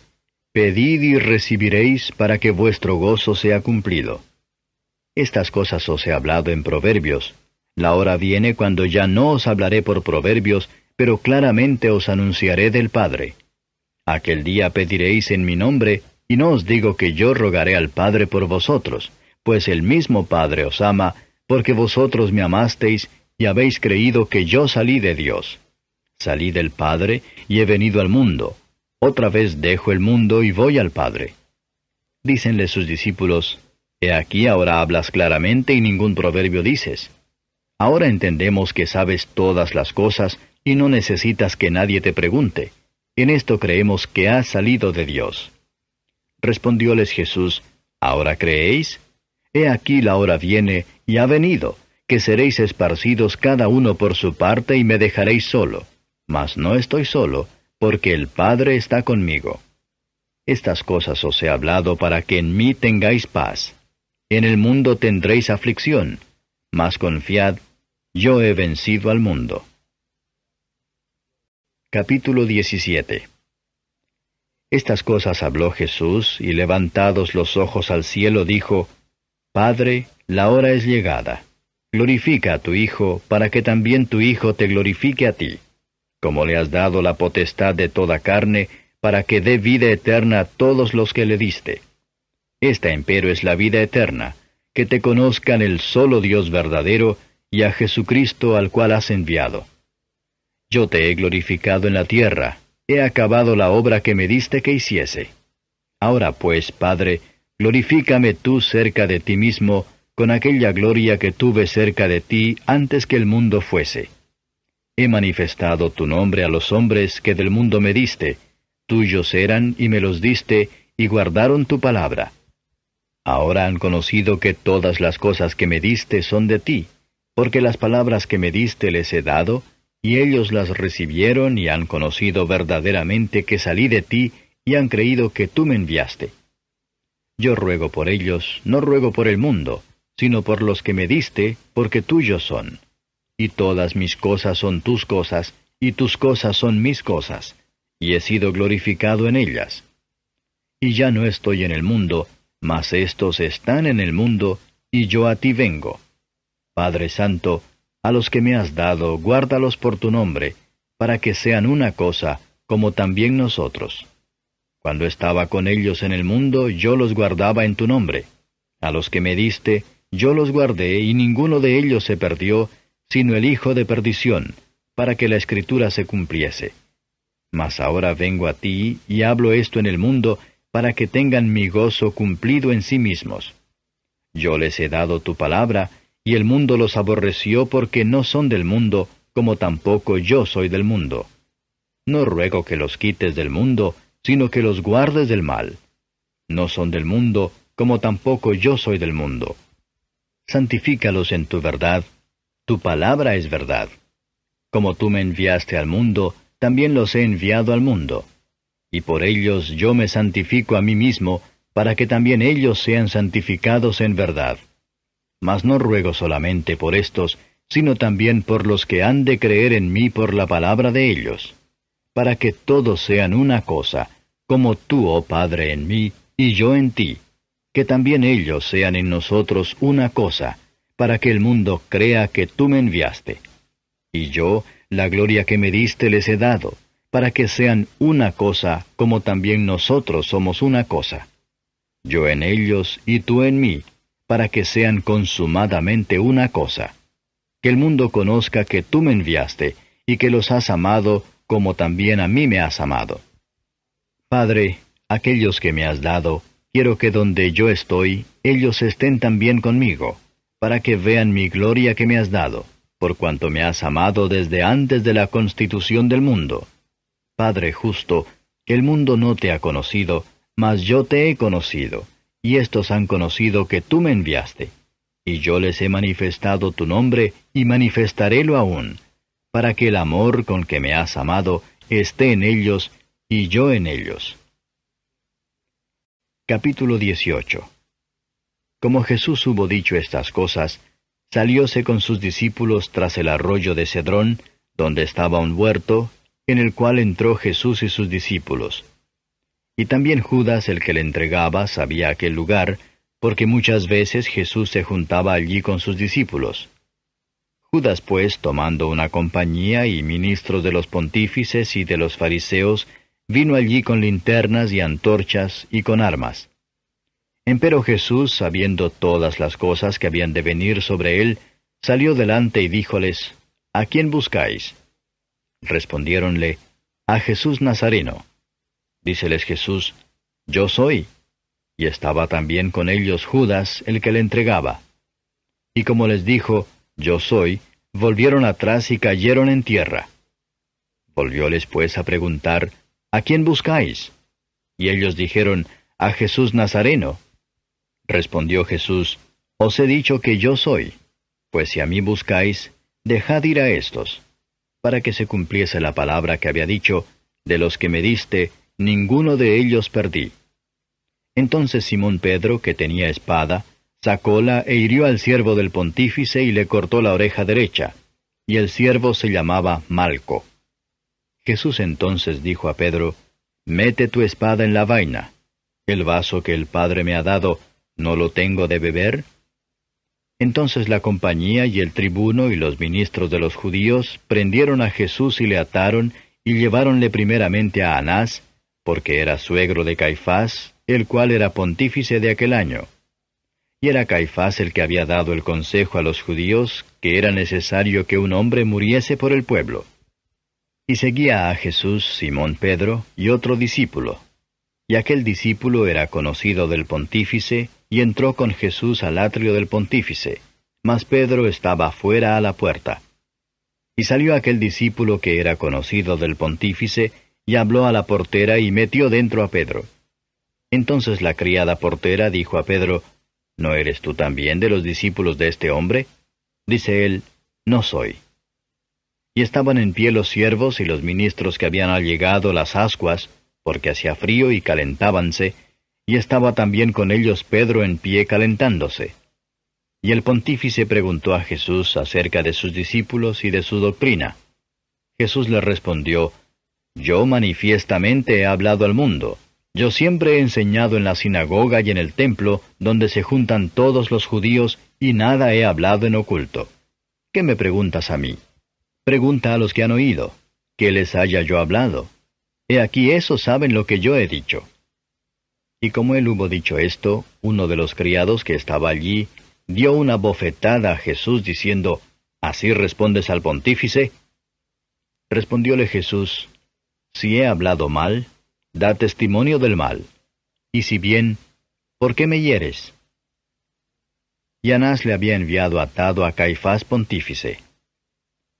Pedid y recibiréis para que vuestro gozo sea cumplido. Estas cosas os he hablado en proverbios. La hora viene cuando ya no os hablaré por proverbios, pero claramente os anunciaré del Padre. Aquel día pediréis en mi nombre, y no os digo que yo rogaré al Padre por vosotros, pues el mismo Padre os ama, porque vosotros me amasteis, y habéis creído que yo salí de Dios. Salí del Padre, y he venido al mundo. Otra vez dejo el mundo y voy al Padre. Dícenle sus discípulos, He aquí ahora hablas claramente y ningún proverbio dices. Ahora entendemos que sabes todas las cosas, y no necesitas que nadie te pregunte. En esto creemos que has salido de Dios. Respondióles Jesús, ¿ahora creéis? He aquí la hora viene, y ha venido, que seréis esparcidos cada uno por su parte y me dejaréis solo. Mas no estoy solo, porque el Padre está conmigo. Estas cosas os he hablado para que en mí tengáis paz. En el mundo tendréis aflicción, mas confiad, yo he vencido al mundo. Capítulo 17. Estas cosas habló Jesús, y levantados los ojos al cielo dijo, Padre, la hora es llegada. glorifica a tu Hijo, para que también tu Hijo te glorifique a ti, como le has dado la potestad de toda carne, para que dé vida eterna a todos los que le diste. Esta empero es la vida eterna, que te conozcan el solo Dios verdadero, y a Jesucristo al cual has enviado. Yo te he glorificado en la tierra, he acabado la obra que me diste que hiciese. Ahora pues, Padre, glorifícame tú cerca de ti mismo, con aquella gloria que tuve cerca de ti antes que el mundo fuese. He manifestado tu nombre a los hombres que del mundo me diste, tuyos eran y me los diste, y guardaron tu palabra. Ahora han conocido que todas las cosas que me diste son de ti, porque las palabras que me diste les he dado, y ellos las recibieron y han conocido verdaderamente que salí de ti, y han creído que tú me enviaste. Yo ruego por ellos, no ruego por el mundo, sino por los que me diste, porque tuyos son. Y todas mis cosas son tus cosas, y tus cosas son mis cosas, y he sido glorificado en ellas. Y ya no estoy en el mundo, mas éstos están en el mundo, y yo a ti vengo. Padre Santo, a los que me has dado, guárdalos por tu nombre, para que sean una cosa, como también nosotros. Cuando estaba con ellos en el mundo, yo los guardaba en tu nombre. A los que me diste, yo los guardé, y ninguno de ellos se perdió, sino el hijo de perdición, para que la Escritura se cumpliese. Mas ahora vengo a ti, y hablo esto en el mundo, para que tengan mi gozo cumplido en sí mismos. Yo les he dado tu palabra, y el mundo los aborreció porque no son del mundo, como tampoco yo soy del mundo. No ruego que los quites del mundo, sino que los guardes del mal. No son del mundo, como tampoco yo soy del mundo. Santifícalos en tu verdad, tu palabra es verdad. Como tú me enviaste al mundo, también los he enviado al mundo. Y por ellos yo me santifico a mí mismo, para que también ellos sean santificados en verdad. Mas no ruego solamente por estos, sino también por los que han de creer en mí por la palabra de ellos, para que todos sean una cosa, como tú, oh Padre, en mí, y yo en ti, que también ellos sean en nosotros una cosa, para que el mundo crea que tú me enviaste. Y yo, la gloria que me diste les he dado, para que sean una cosa, como también nosotros somos una cosa. Yo en ellos y tú en mí, para que sean consumadamente una cosa. Que el mundo conozca que tú me enviaste, y que los has amado, como también a mí me has amado. Padre, aquellos que me has dado, quiero que donde yo estoy, ellos estén también conmigo, para que vean mi gloria que me has dado, por cuanto me has amado desde antes de la constitución del mundo. Padre justo, que el mundo no te ha conocido, mas yo te he conocido, y éstos han conocido que tú me enviaste. Y yo les he manifestado tu nombre, y manifestarélo aún, para que el amor con que me has amado esté en ellos, y yo en ellos. Capítulo 18. Como Jesús hubo dicho estas cosas, salióse con sus discípulos tras el arroyo de Cedrón, donde estaba un huerto, en el cual entró Jesús y sus discípulos. Y también Judas, el que le entregaba, sabía aquel lugar, porque muchas veces Jesús se juntaba allí con sus discípulos. Judas, pues, tomando una compañía y ministros de los pontífices y de los fariseos, vino allí con linternas y antorchas y con armas. Empero Jesús, sabiendo todas las cosas que habían de venir sobre él, salió delante y díjoles, ¿A quién buscáis? Respondiéronle, A Jesús Nazareno. Díceles Jesús, Yo soy. Y estaba también con ellos Judas, el que le entregaba. Y como les dijo, Yo soy, volvieron atrás y cayeron en tierra. Volvióles pues a preguntar, ¿A quién buscáis? Y ellos dijeron, A Jesús Nazareno. Respondió Jesús, Os he dicho que yo soy. Pues si a mí buscáis, dejad ir a éstos, para que se cumpliese la palabra que había dicho, de los que me diste, ninguno de ellos perdí. Entonces Simón Pedro, que tenía espada, sacóla e hirió al siervo del pontífice y le cortó la oreja derecha, y el siervo se llamaba Malco. Jesús entonces dijo a Pedro, Mete tu espada en la vaina. El vaso que el Padre me ha dado, ¿no lo tengo de beber? Entonces la compañía y el tribuno y los ministros de los judíos prendieron a Jesús y le ataron, y lleváronle primeramente a Anás, porque era suegro de Caifás, el cual era pontífice de aquel año. Y era Caifás el que había dado el consejo a los judíos que era necesario que un hombre muriese por el pueblo. Y seguía a Jesús Simón Pedro y otro discípulo. Y aquel discípulo era conocido del pontífice, y entró con Jesús al atrio del pontífice, mas Pedro estaba fuera a la puerta. Y salió aquel discípulo que era conocido del pontífice, y habló a la portera y metió dentro a Pedro. Entonces la criada portera dijo a Pedro, ¿No eres tú también de los discípulos de este hombre? Dice él, No soy. Y estaban en pie los siervos y los ministros que habían allegado las ascuas, porque hacía frío y calentábanse, y estaba también con ellos Pedro en pie calentándose. Y el pontífice preguntó a Jesús acerca de sus discípulos y de su doctrina. Jesús le respondió, Yo manifiestamente he hablado al mundo. Yo siempre he enseñado en la sinagoga y en el templo, donde se juntan todos los judíos, y nada he hablado en oculto. ¿Qué me preguntas a mí? Pregunta a los que han oído. ¿Qué les haya yo hablado? He aquí esos saben lo que yo he dicho. Y como él hubo dicho esto, uno de los criados que estaba allí, dio una bofetada a Jesús diciendo, ¿Así respondes al pontífice? Respondióle Jesús, Si he hablado mal, da testimonio del mal. Y si bien, ¿por qué me hieres? Y Anás le había enviado atado a Caifás pontífice.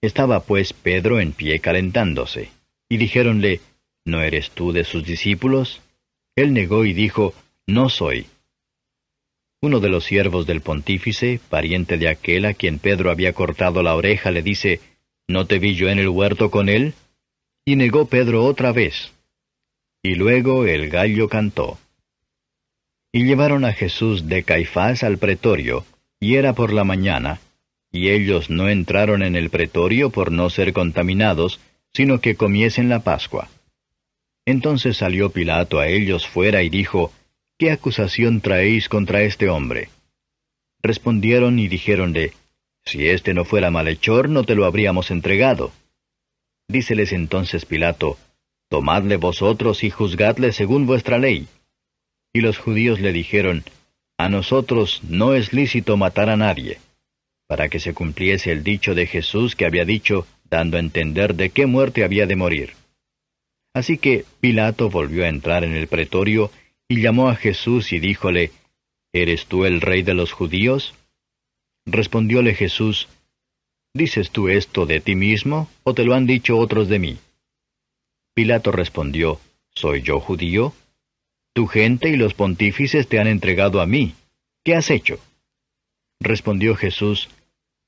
Estaba pues Pedro en pie calentándose. Y dijéronle, ¿No eres tú de sus discípulos? Él negó y dijo, No soy. Uno de los siervos del pontífice, pariente de aquel a quien Pedro había cortado la oreja, le dice, ¿No te vi yo en el huerto con él? Y negó Pedro otra vez. Y luego el gallo cantó. Y llevaron a Jesús de Caifás al pretorio, y era por la mañana, y ellos no entraron en el pretorio por no ser contaminados, sino que comiesen la Pascua. Entonces salió Pilato a ellos fuera y dijo, ¿Qué acusación traéis contra este hombre? Respondieron y dijéronle, Si éste no fuera malhechor, no te lo habríamos entregado. Díceles entonces Pilato, Tomadle vosotros y juzgadle según vuestra ley. Y los judíos le dijeron, A nosotros no es lícito matar a nadie, para que se cumpliese el dicho de Jesús que había dicho, dando a entender de qué muerte había de morir. Así que Pilato volvió a entrar en el pretorio, y llamó a Jesús y díjole, ¿Eres tú el rey de los judíos? Respondióle Jesús, ¿Dices tú esto de ti mismo, o te lo han dicho otros de mí? Pilato respondió, ¿Soy yo judío? Tu gente y los pontífices te han entregado a mí. ¿Qué has hecho? Respondió Jesús,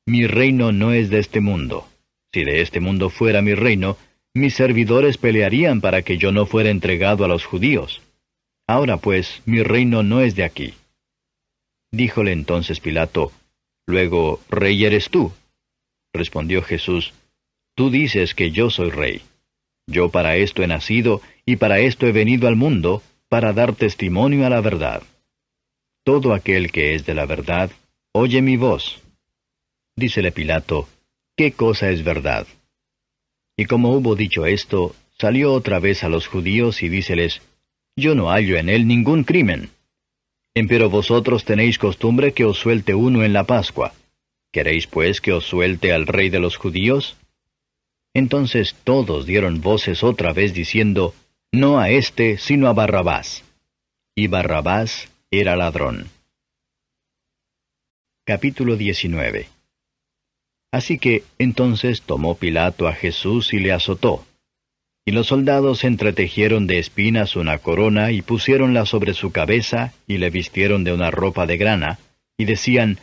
Mi reino no es de este mundo. Si de este mundo fuera mi reino, mis servidores pelearían para que yo no fuera entregado a los judíos. Ahora pues, mi reino no es de aquí. Díjole entonces Pilato, Luego, ¿rey eres tú? Respondió Jesús, Tú dices que yo soy rey. Yo para esto he nacido, y para esto he venido al mundo, para dar testimonio a la verdad. Todo aquel que es de la verdad, oye mi voz. Dícele Pilato, ¿qué cosa es verdad? Y como hubo dicho esto, salió otra vez a los judíos y díceles, Yo no hallo en él ningún crimen. Empero vosotros tenéis costumbre que os suelte uno en la Pascua. ¿Queréis pues que os suelte al rey de los judíos? Entonces todos dieron voces otra vez diciendo, No a éste, sino a Barrabás. Y Barrabás era ladrón. Capítulo 19. Así que entonces tomó Pilato a Jesús y le azotó. Y los soldados entretejieron de espinas una corona y pusiéronla sobre su cabeza y le vistieron de una ropa de grana, y decían,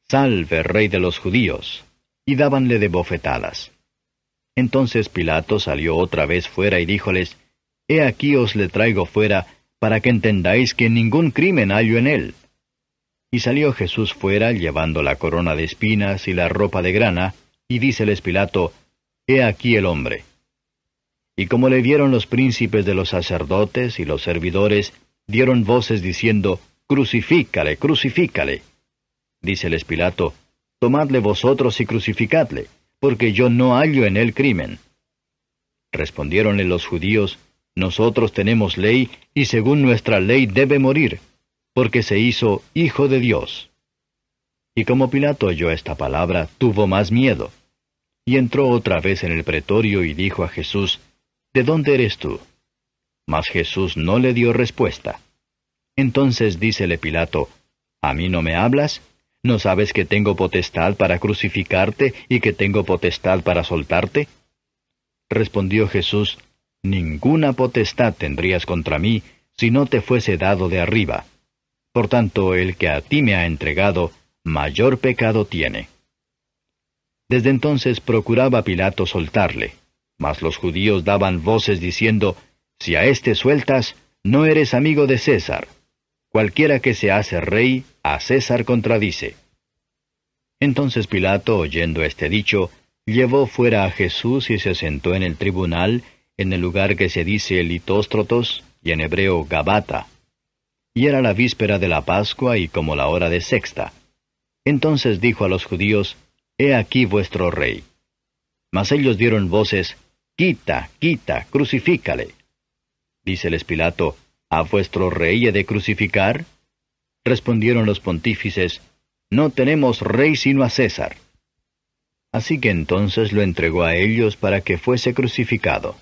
Salve, Rey de los judíos, y dábanle de bofetadas. Entonces Pilato salió otra vez fuera y díjoles, He aquí os le traigo fuera, para que entendáis que ningún crimen hallo en él. Y salió Jesús fuera, llevando la corona de espinas y la ropa de grana, y díceles Pilato, He aquí el hombre. Y como le vieron los príncipes de los sacerdotes y los servidores, dieron voces diciendo, Crucifícale, crucifícale. Díceles Pilato, Tomadle vosotros y crucificadle, porque yo no hallo en él crimen. Respondiéronle los judíos, Nosotros tenemos ley, y según nuestra ley debe morir, porque se hizo Hijo de Dios. Y como Pilato oyó esta palabra, tuvo más miedo. Y entró otra vez en el pretorio y dijo a Jesús, ¿De dónde eres tú? Mas Jesús no le dio respuesta. Entonces dícele Pilato, ¿A mí no me hablas? ¿No sabes que tengo potestad para crucificarte y que tengo potestad para soltarte? Respondió Jesús, Ninguna potestad tendrías contra mí, si no te fuese dado de arriba. Por tanto, el que a ti me ha entregado, mayor pecado tiene. Desde entonces procuraba Pilato soltarle, mas los judíos daban voces diciendo, Si a éste sueltas, no eres amigo de César. Cualquiera que se hace rey, a César contradice. Entonces Pilato, oyendo este dicho, llevó fuera a Jesús y se sentó en el tribunal, en el lugar que se dice Litóstrotos, y en hebreo Gabata. Y era la víspera de la Pascua y como la hora de sexta. Entonces dijo a los judíos, He aquí vuestro rey. Mas ellos dieron voces, Quita, quita, crucifícale. Díceles Pilato, ¿A vuestro rey he de crucificar? Respondieron los pontífices, No tenemos rey sino a César. Así que entonces lo entregó a ellos para que fuese crucificado.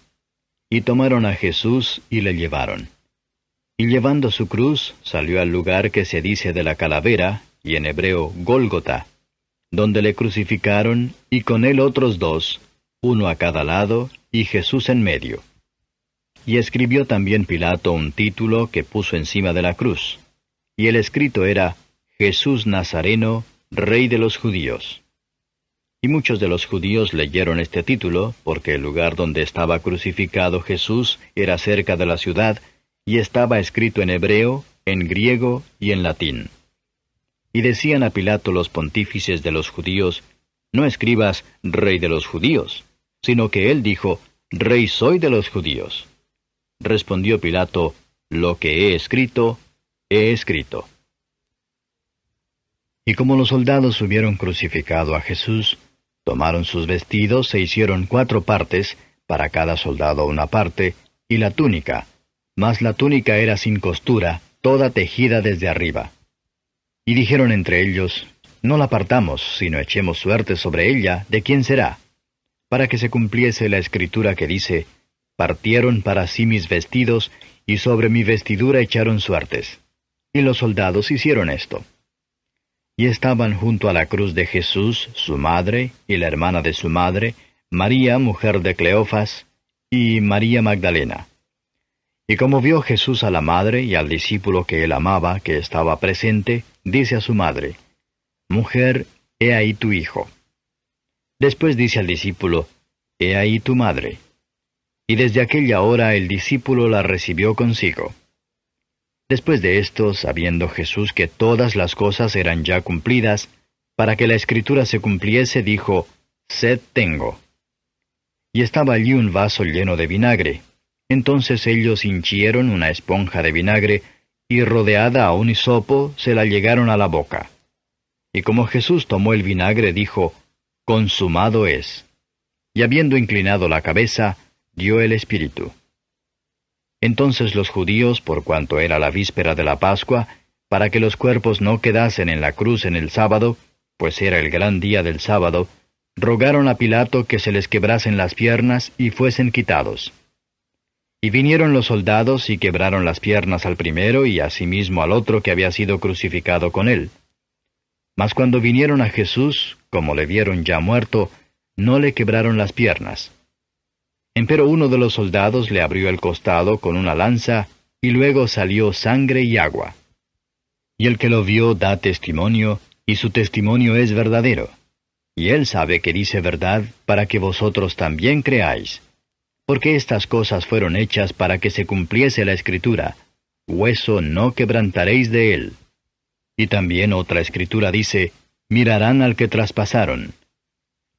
Y tomaron a Jesús y le llevaron. Y llevando su cruz, salió al lugar que se dice de la calavera, y en hebreo Gólgota, donde le crucificaron, y con él otros dos, uno a cada lado, y Jesús en medio. Y escribió también Pilato un título que puso encima de la cruz. Y el escrito era, Jesús Nazareno, Rey de los Judíos. Y muchos de los judíos leyeron este título, porque el lugar donde estaba crucificado Jesús era cerca de la ciudad, y estaba escrito en hebreo, en griego y en latín. Y decían a Pilato los pontífices de los judíos, No escribas Rey de los Judíos, sino que él dijo, Rey soy de los judíos. Respondió Pilato, Lo que he escrito, he escrito. Y como los soldados hubieron crucificado a Jesús, tomaron sus vestidos e hicieron 4 partes, para cada soldado una parte, y la túnica, mas la túnica era sin costura, toda tejida desde arriba. Y dijeron entre ellos, No la partamos, sino echemos suerte sobre ella, ¿de quién será? Para que se cumpliese la escritura que dice, Partieron para sí mis vestidos, y sobre mi vestidura echaron suertes. Y los soldados hicieron esto. Y estaban junto a la cruz de Jesús, su madre, y la hermana de su madre, María, mujer de Cleofas, y María Magdalena. Y como vio Jesús a la madre y al discípulo que él amaba, que estaba presente, dice a su madre, Mujer, he ahí tu hijo. Después dice al discípulo, He ahí tu madre. Y desde aquella hora el discípulo la recibió consigo. Después de esto, sabiendo Jesús que todas las cosas eran ya cumplidas, para que la escritura se cumpliese, dijo, Sed tengo. Y estaba allí un vaso lleno de vinagre. Entonces ellos hinchieron una esponja de vinagre, y rodeada a un hisopo, se la llegaron a la boca. Y como Jesús tomó el vinagre, dijo, Consumado es. Y habiendo inclinado la cabeza, dio el Espíritu. Entonces los judíos, por cuanto era la víspera de la Pascua, para que los cuerpos no quedasen en la cruz en el sábado, pues era el gran día del sábado, rogaron a Pilato que se les quebrasen las piernas y fuesen quitados. Y vinieron los soldados y quebraron las piernas al primero y asimismo al otro que había sido crucificado con él. Mas cuando vinieron a Jesús, como le vieron ya muerto, no le quebraron las piernas. Empero uno de los soldados le abrió el costado con una lanza, y luego salió sangre y agua. Y el que lo vio da testimonio, y su testimonio es verdadero. Y él sabe que dice verdad, para que vosotros también creáis. Porque estas cosas fueron hechas para que se cumpliese la Escritura, hueso no quebrantaréis de él. Y también otra Escritura dice, mirarán al que traspasaron.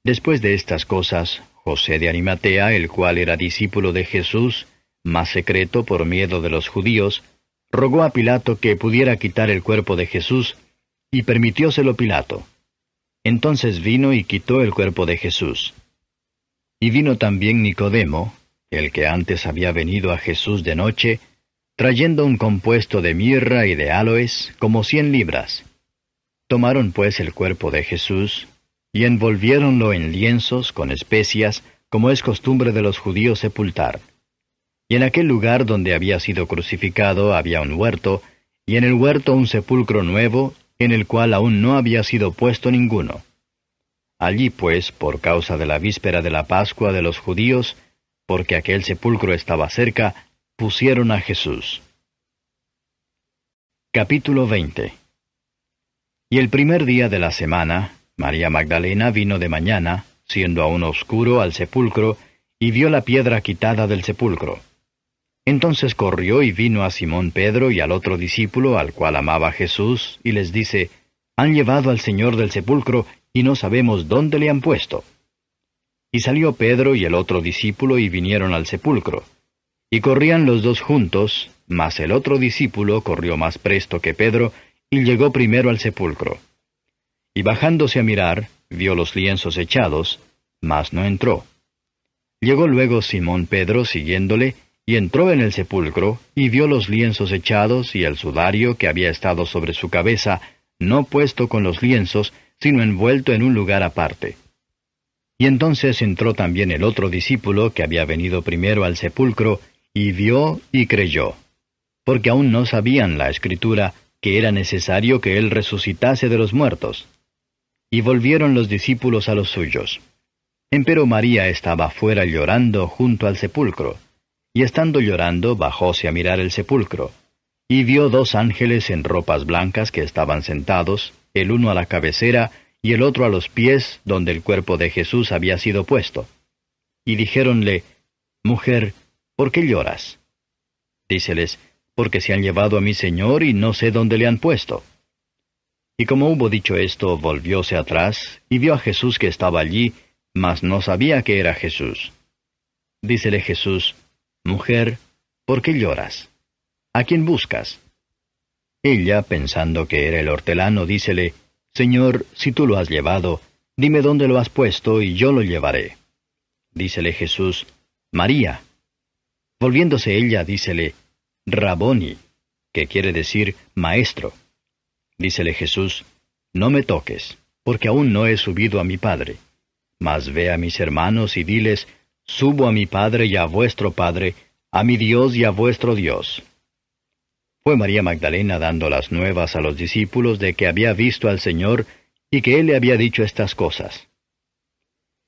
Después de estas cosas, José de Arimatea, el cual era discípulo de Jesús, más secreto por miedo de los judíos, rogó a Pilato que pudiera quitar el cuerpo de Jesús, y permitióselo Pilato. Entonces vino y quitó el cuerpo de Jesús. Y vino también Nicodemo, el que antes había venido a Jesús de noche, trayendo un compuesto de mirra y de áloes, como 100 libras. Tomaron pues el cuerpo de Jesús, y envolviéronlo en lienzos con especias, como es costumbre de los judíos sepultar. Y en aquel lugar donde había sido crucificado había un huerto, y en el huerto un sepulcro nuevo, en el cual aún no había sido puesto ninguno. Allí pues, por causa de la víspera de la Pascua de los judíos, porque aquel sepulcro estaba cerca, pusieron a Jesús. Capítulo 20. Y el primer día de la semana, María Magdalena vino de mañana, siendo aún oscuro, al sepulcro, y vio la piedra quitada del sepulcro. Entonces corrió y vino a Simón Pedro y al otro discípulo, al cual amaba Jesús, y les dice, «Han llevado al Señor del sepulcro, y no sabemos dónde le han puesto». Y salió Pedro y el otro discípulo y vinieron al sepulcro. Y corrían los dos juntos, mas el otro discípulo corrió más presto que Pedro, y llegó primero al sepulcro. Y bajándose a mirar, vio los lienzos echados, mas no entró. Llegó luego Simón Pedro siguiéndole, y entró en el sepulcro, y vio los lienzos echados y el sudario que había estado sobre su cabeza, no puesto con los lienzos, sino envuelto en un lugar aparte. Y entonces entró también el otro discípulo que había venido primero al sepulcro, y vio y creyó, porque aún no sabían la Escritura que era necesario que él resucitase de los muertos. Y volvieron los discípulos a los suyos. Empero María estaba fuera llorando junto al sepulcro. Y estando llorando, bajóse a mirar el sepulcro, y vio 2 ángeles en ropas blancas que estaban sentados, el uno a la cabecera, y el otro a los pies, donde el cuerpo de Jesús había sido puesto. Y dijéronle, «Mujer, ¿por qué lloras?» Díceles, «Porque se han llevado a mi Señor, y no sé dónde le han puesto». Y como hubo dicho esto, volvióse atrás, y vio a Jesús que estaba allí, mas no sabía que era Jesús. Dícele Jesús, «Mujer, ¿por qué lloras? ¿A quién buscas?» Ella, pensando que era el hortelano, dícele, «Señor, si tú lo has llevado, dime dónde lo has puesto, y yo lo llevaré». Dícele Jesús, «María». Volviéndose ella, dícele, «Raboni», que quiere decir maestro. Dícele Jesús, «No me toques, porque aún no he subido a mi Padre. Mas ve a mis hermanos y diles, subo a mi Padre y a vuestro Padre, a mi Dios y a vuestro Dios». Fue María Magdalena dando las nuevas a los discípulos de que había visto al Señor y que Él le había dicho estas cosas.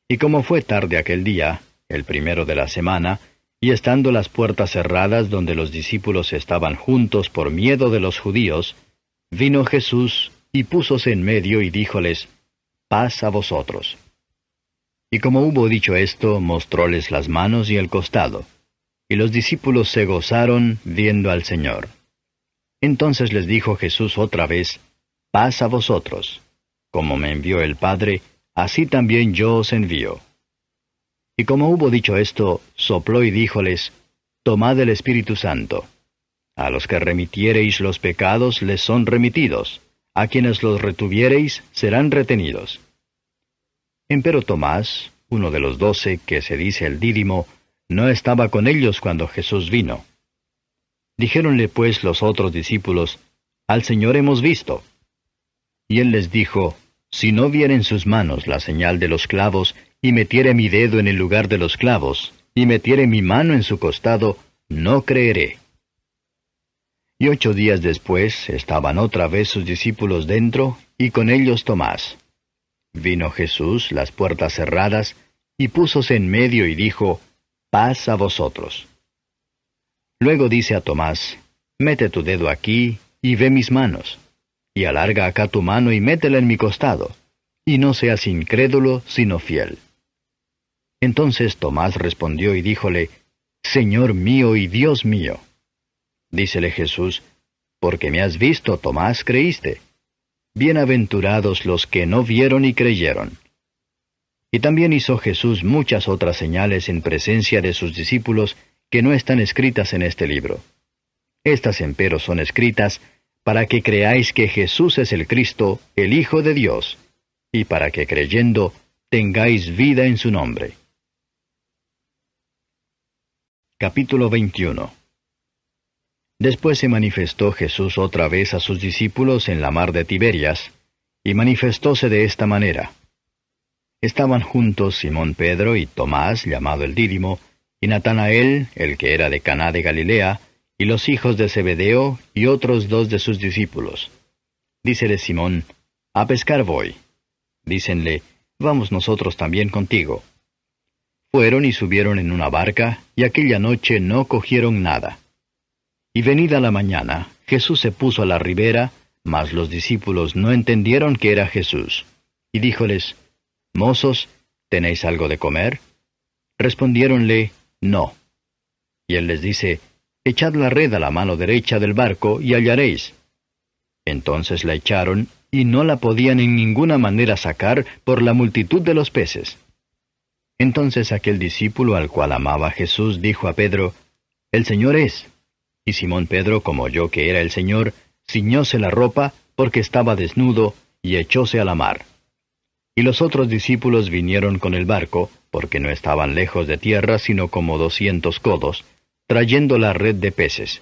Y como fue tarde aquel día, el primero de la semana, y estando las puertas cerradas donde los discípulos estaban juntos por miedo de los judíos, vino Jesús y púsose en medio y díjoles, «Paz a vosotros». Y como hubo dicho esto, mostróles las manos y el costado. Y los discípulos se gozaron viendo al Señor. Entonces les dijo Jesús otra vez, «Paz a vosotros. Como me envió el Padre, así también yo os envío». Y como hubo dicho esto, sopló y díjoles, «Tomad el Espíritu Santo. A los que remitiereis los pecados les son remitidos, a quienes los retuviereis serán retenidos». Empero Tomás, uno de los 12, que se dice el Dídimo, no estaba con ellos cuando Jesús vino. Dijéronle pues los otros discípulos, «Al Señor hemos visto». Y él les dijo, «Si no viere en sus manos la señal de los clavos, y metiere mi dedo en el lugar de los clavos, y metiere mi mano en su costado, no creeré». Y 8 días después estaban otra vez sus discípulos dentro, y con ellos Tomás. Vino Jesús, las puertas cerradas, y púsose en medio y dijo, «Paz a vosotros». Luego dice a Tomás, «Mete tu dedo aquí, y ve mis manos, y alarga acá tu mano y métela en mi costado, y no seas incrédulo, sino fiel». Entonces Tomás respondió y díjole, «Señor mío y Dios mío». Dícele Jesús, «Porque me has visto, Tomás, creíste. Bienaventurados los que no vieron y creyeron». Y también hizo Jesús muchas otras señales en presencia de sus discípulos que no están escritas en este libro. Estas empero son escritas para que creáis que Jesús es el Cristo, el Hijo de Dios, y para que creyendo tengáis vida en su nombre. Capítulo 21. Después se manifestó Jesús otra vez a sus discípulos en la mar de Tiberias, y manifestóse de esta manera. Estaban juntos Simón Pedro y Tomás, llamado el Dídimo, y Natanael, el que era de Caná de Galilea, y los hijos de Zebedeo, y otros 2 de sus discípulos. Dícele Simón, a pescar voy. Dícenle, vamos nosotros también contigo. Fueron y subieron en una barca, y aquella noche no cogieron nada. Y venida la mañana, Jesús se puso a la ribera, mas los discípulos no entendieron que era Jesús. Y díjoles, Mozos, ¿tenéis algo de comer? Respondiéronle, No. Y él les dice, Echad la red a la mano derecha del barco, y hallaréis. Entonces la echaron, y no la podían en ninguna manera sacar por la multitud de los peces. Entonces aquel discípulo al cual amaba Jesús dijo a Pedro, El Señor es. Y Simón Pedro, como oyó que era el Señor, ciñóse la ropa, porque estaba desnudo, y echóse a la mar. Y los otros discípulos vinieron con el barco, porque no estaban lejos de tierra, sino como 200 codos, trayendo la red de peces.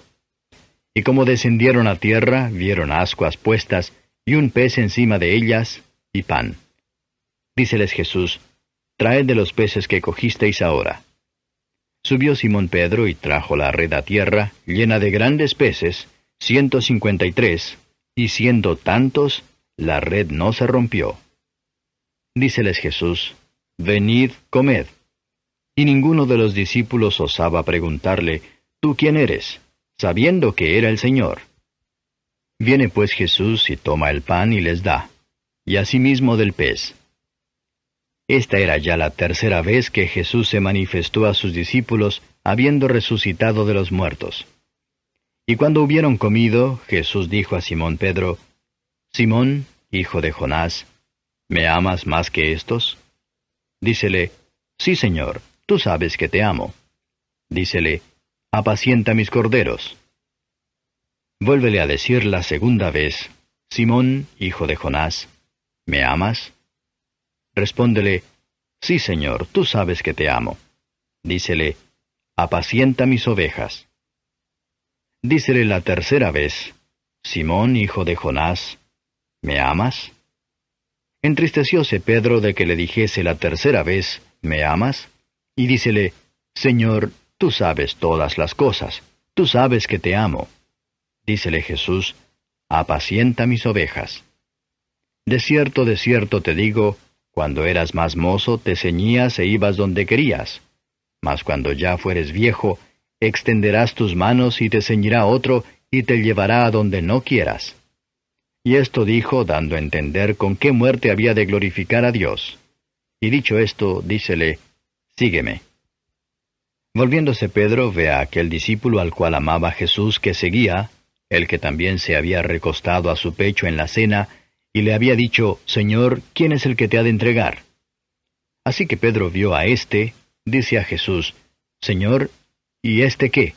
Y como descendieron a tierra, vieron ascuas puestas, y un pez encima de ellas, y pan. Díceles Jesús, Traed de los peces que cogisteis ahora. Subió Simón Pedro y trajo la red a tierra, llena de grandes peces, 153, y siendo tantos, la red no se rompió. Díceles Jesús, Venid, comed. Y ninguno de los discípulos osaba preguntarle, ¿Tú quién eres?, sabiendo que era el Señor. Viene pues Jesús y toma el pan y les da, y asimismo del pez. Esta era ya la tercera vez que Jesús se manifestó a sus discípulos, habiendo resucitado de los muertos. Y cuando hubieron comido, Jesús dijo a Simón Pedro, Simón, hijo de Jonás, ¿me amas más que estos? Dícele, Sí, Señor, tú sabes que te amo. Dícele, Apacienta mis corderos. Vuélvele a decir la segunda vez, Simón, hijo de Jonás, ¿me amas? Respóndele, Sí, Señor, tú sabes que te amo. Dícele, Apacienta mis ovejas. Dícele la tercera vez, Simón, hijo de Jonás, ¿me amas? Entristecióse Pedro de que le dijese la tercera vez, ¿me amas? Y dícele, Señor, tú sabes todas las cosas, tú sabes que te amo. Dícele Jesús, Apacienta mis ovejas. De cierto te digo, cuando eras más mozo te ceñías e ibas donde querías. Mas cuando ya fueres viejo, extenderás tus manos y te ceñirá otro, y te llevará a donde no quieras. Y esto dijo, dando a entender con qué muerte había de glorificar a Dios. Y dicho esto, dícele, Sígueme. Volviéndose Pedro, ve a aquel discípulo al cual amaba Jesús que seguía, el que también se había recostado a su pecho en la cena, y le había dicho, Señor, ¿quién es el que te ha de entregar? Así que Pedro vio a éste, dice a Jesús, Señor, ¿y éste qué?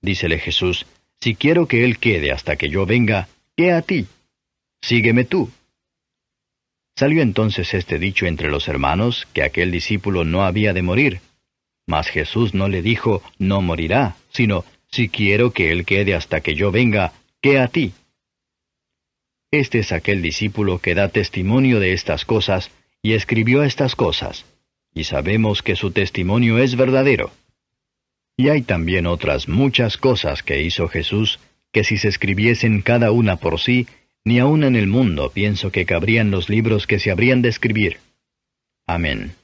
Dícele Jesús, Si quiero que él quede hasta que yo venga, ¿qué a ti? Sígueme tú. Salió entonces este dicho entre los hermanos, que aquel discípulo no había de morir. Mas Jesús no le dijo, no morirá, sino, si quiero que él quede hasta que yo venga, ¿qué a ti? Este es aquel discípulo que da testimonio de estas cosas, y escribió estas cosas, y sabemos que su testimonio es verdadero. Y hay también otras muchas cosas que hizo Jesús, que si se escribiesen cada una por sí, ni aun en el mundo pienso que cabrían los libros que se habrían de escribir. Amén.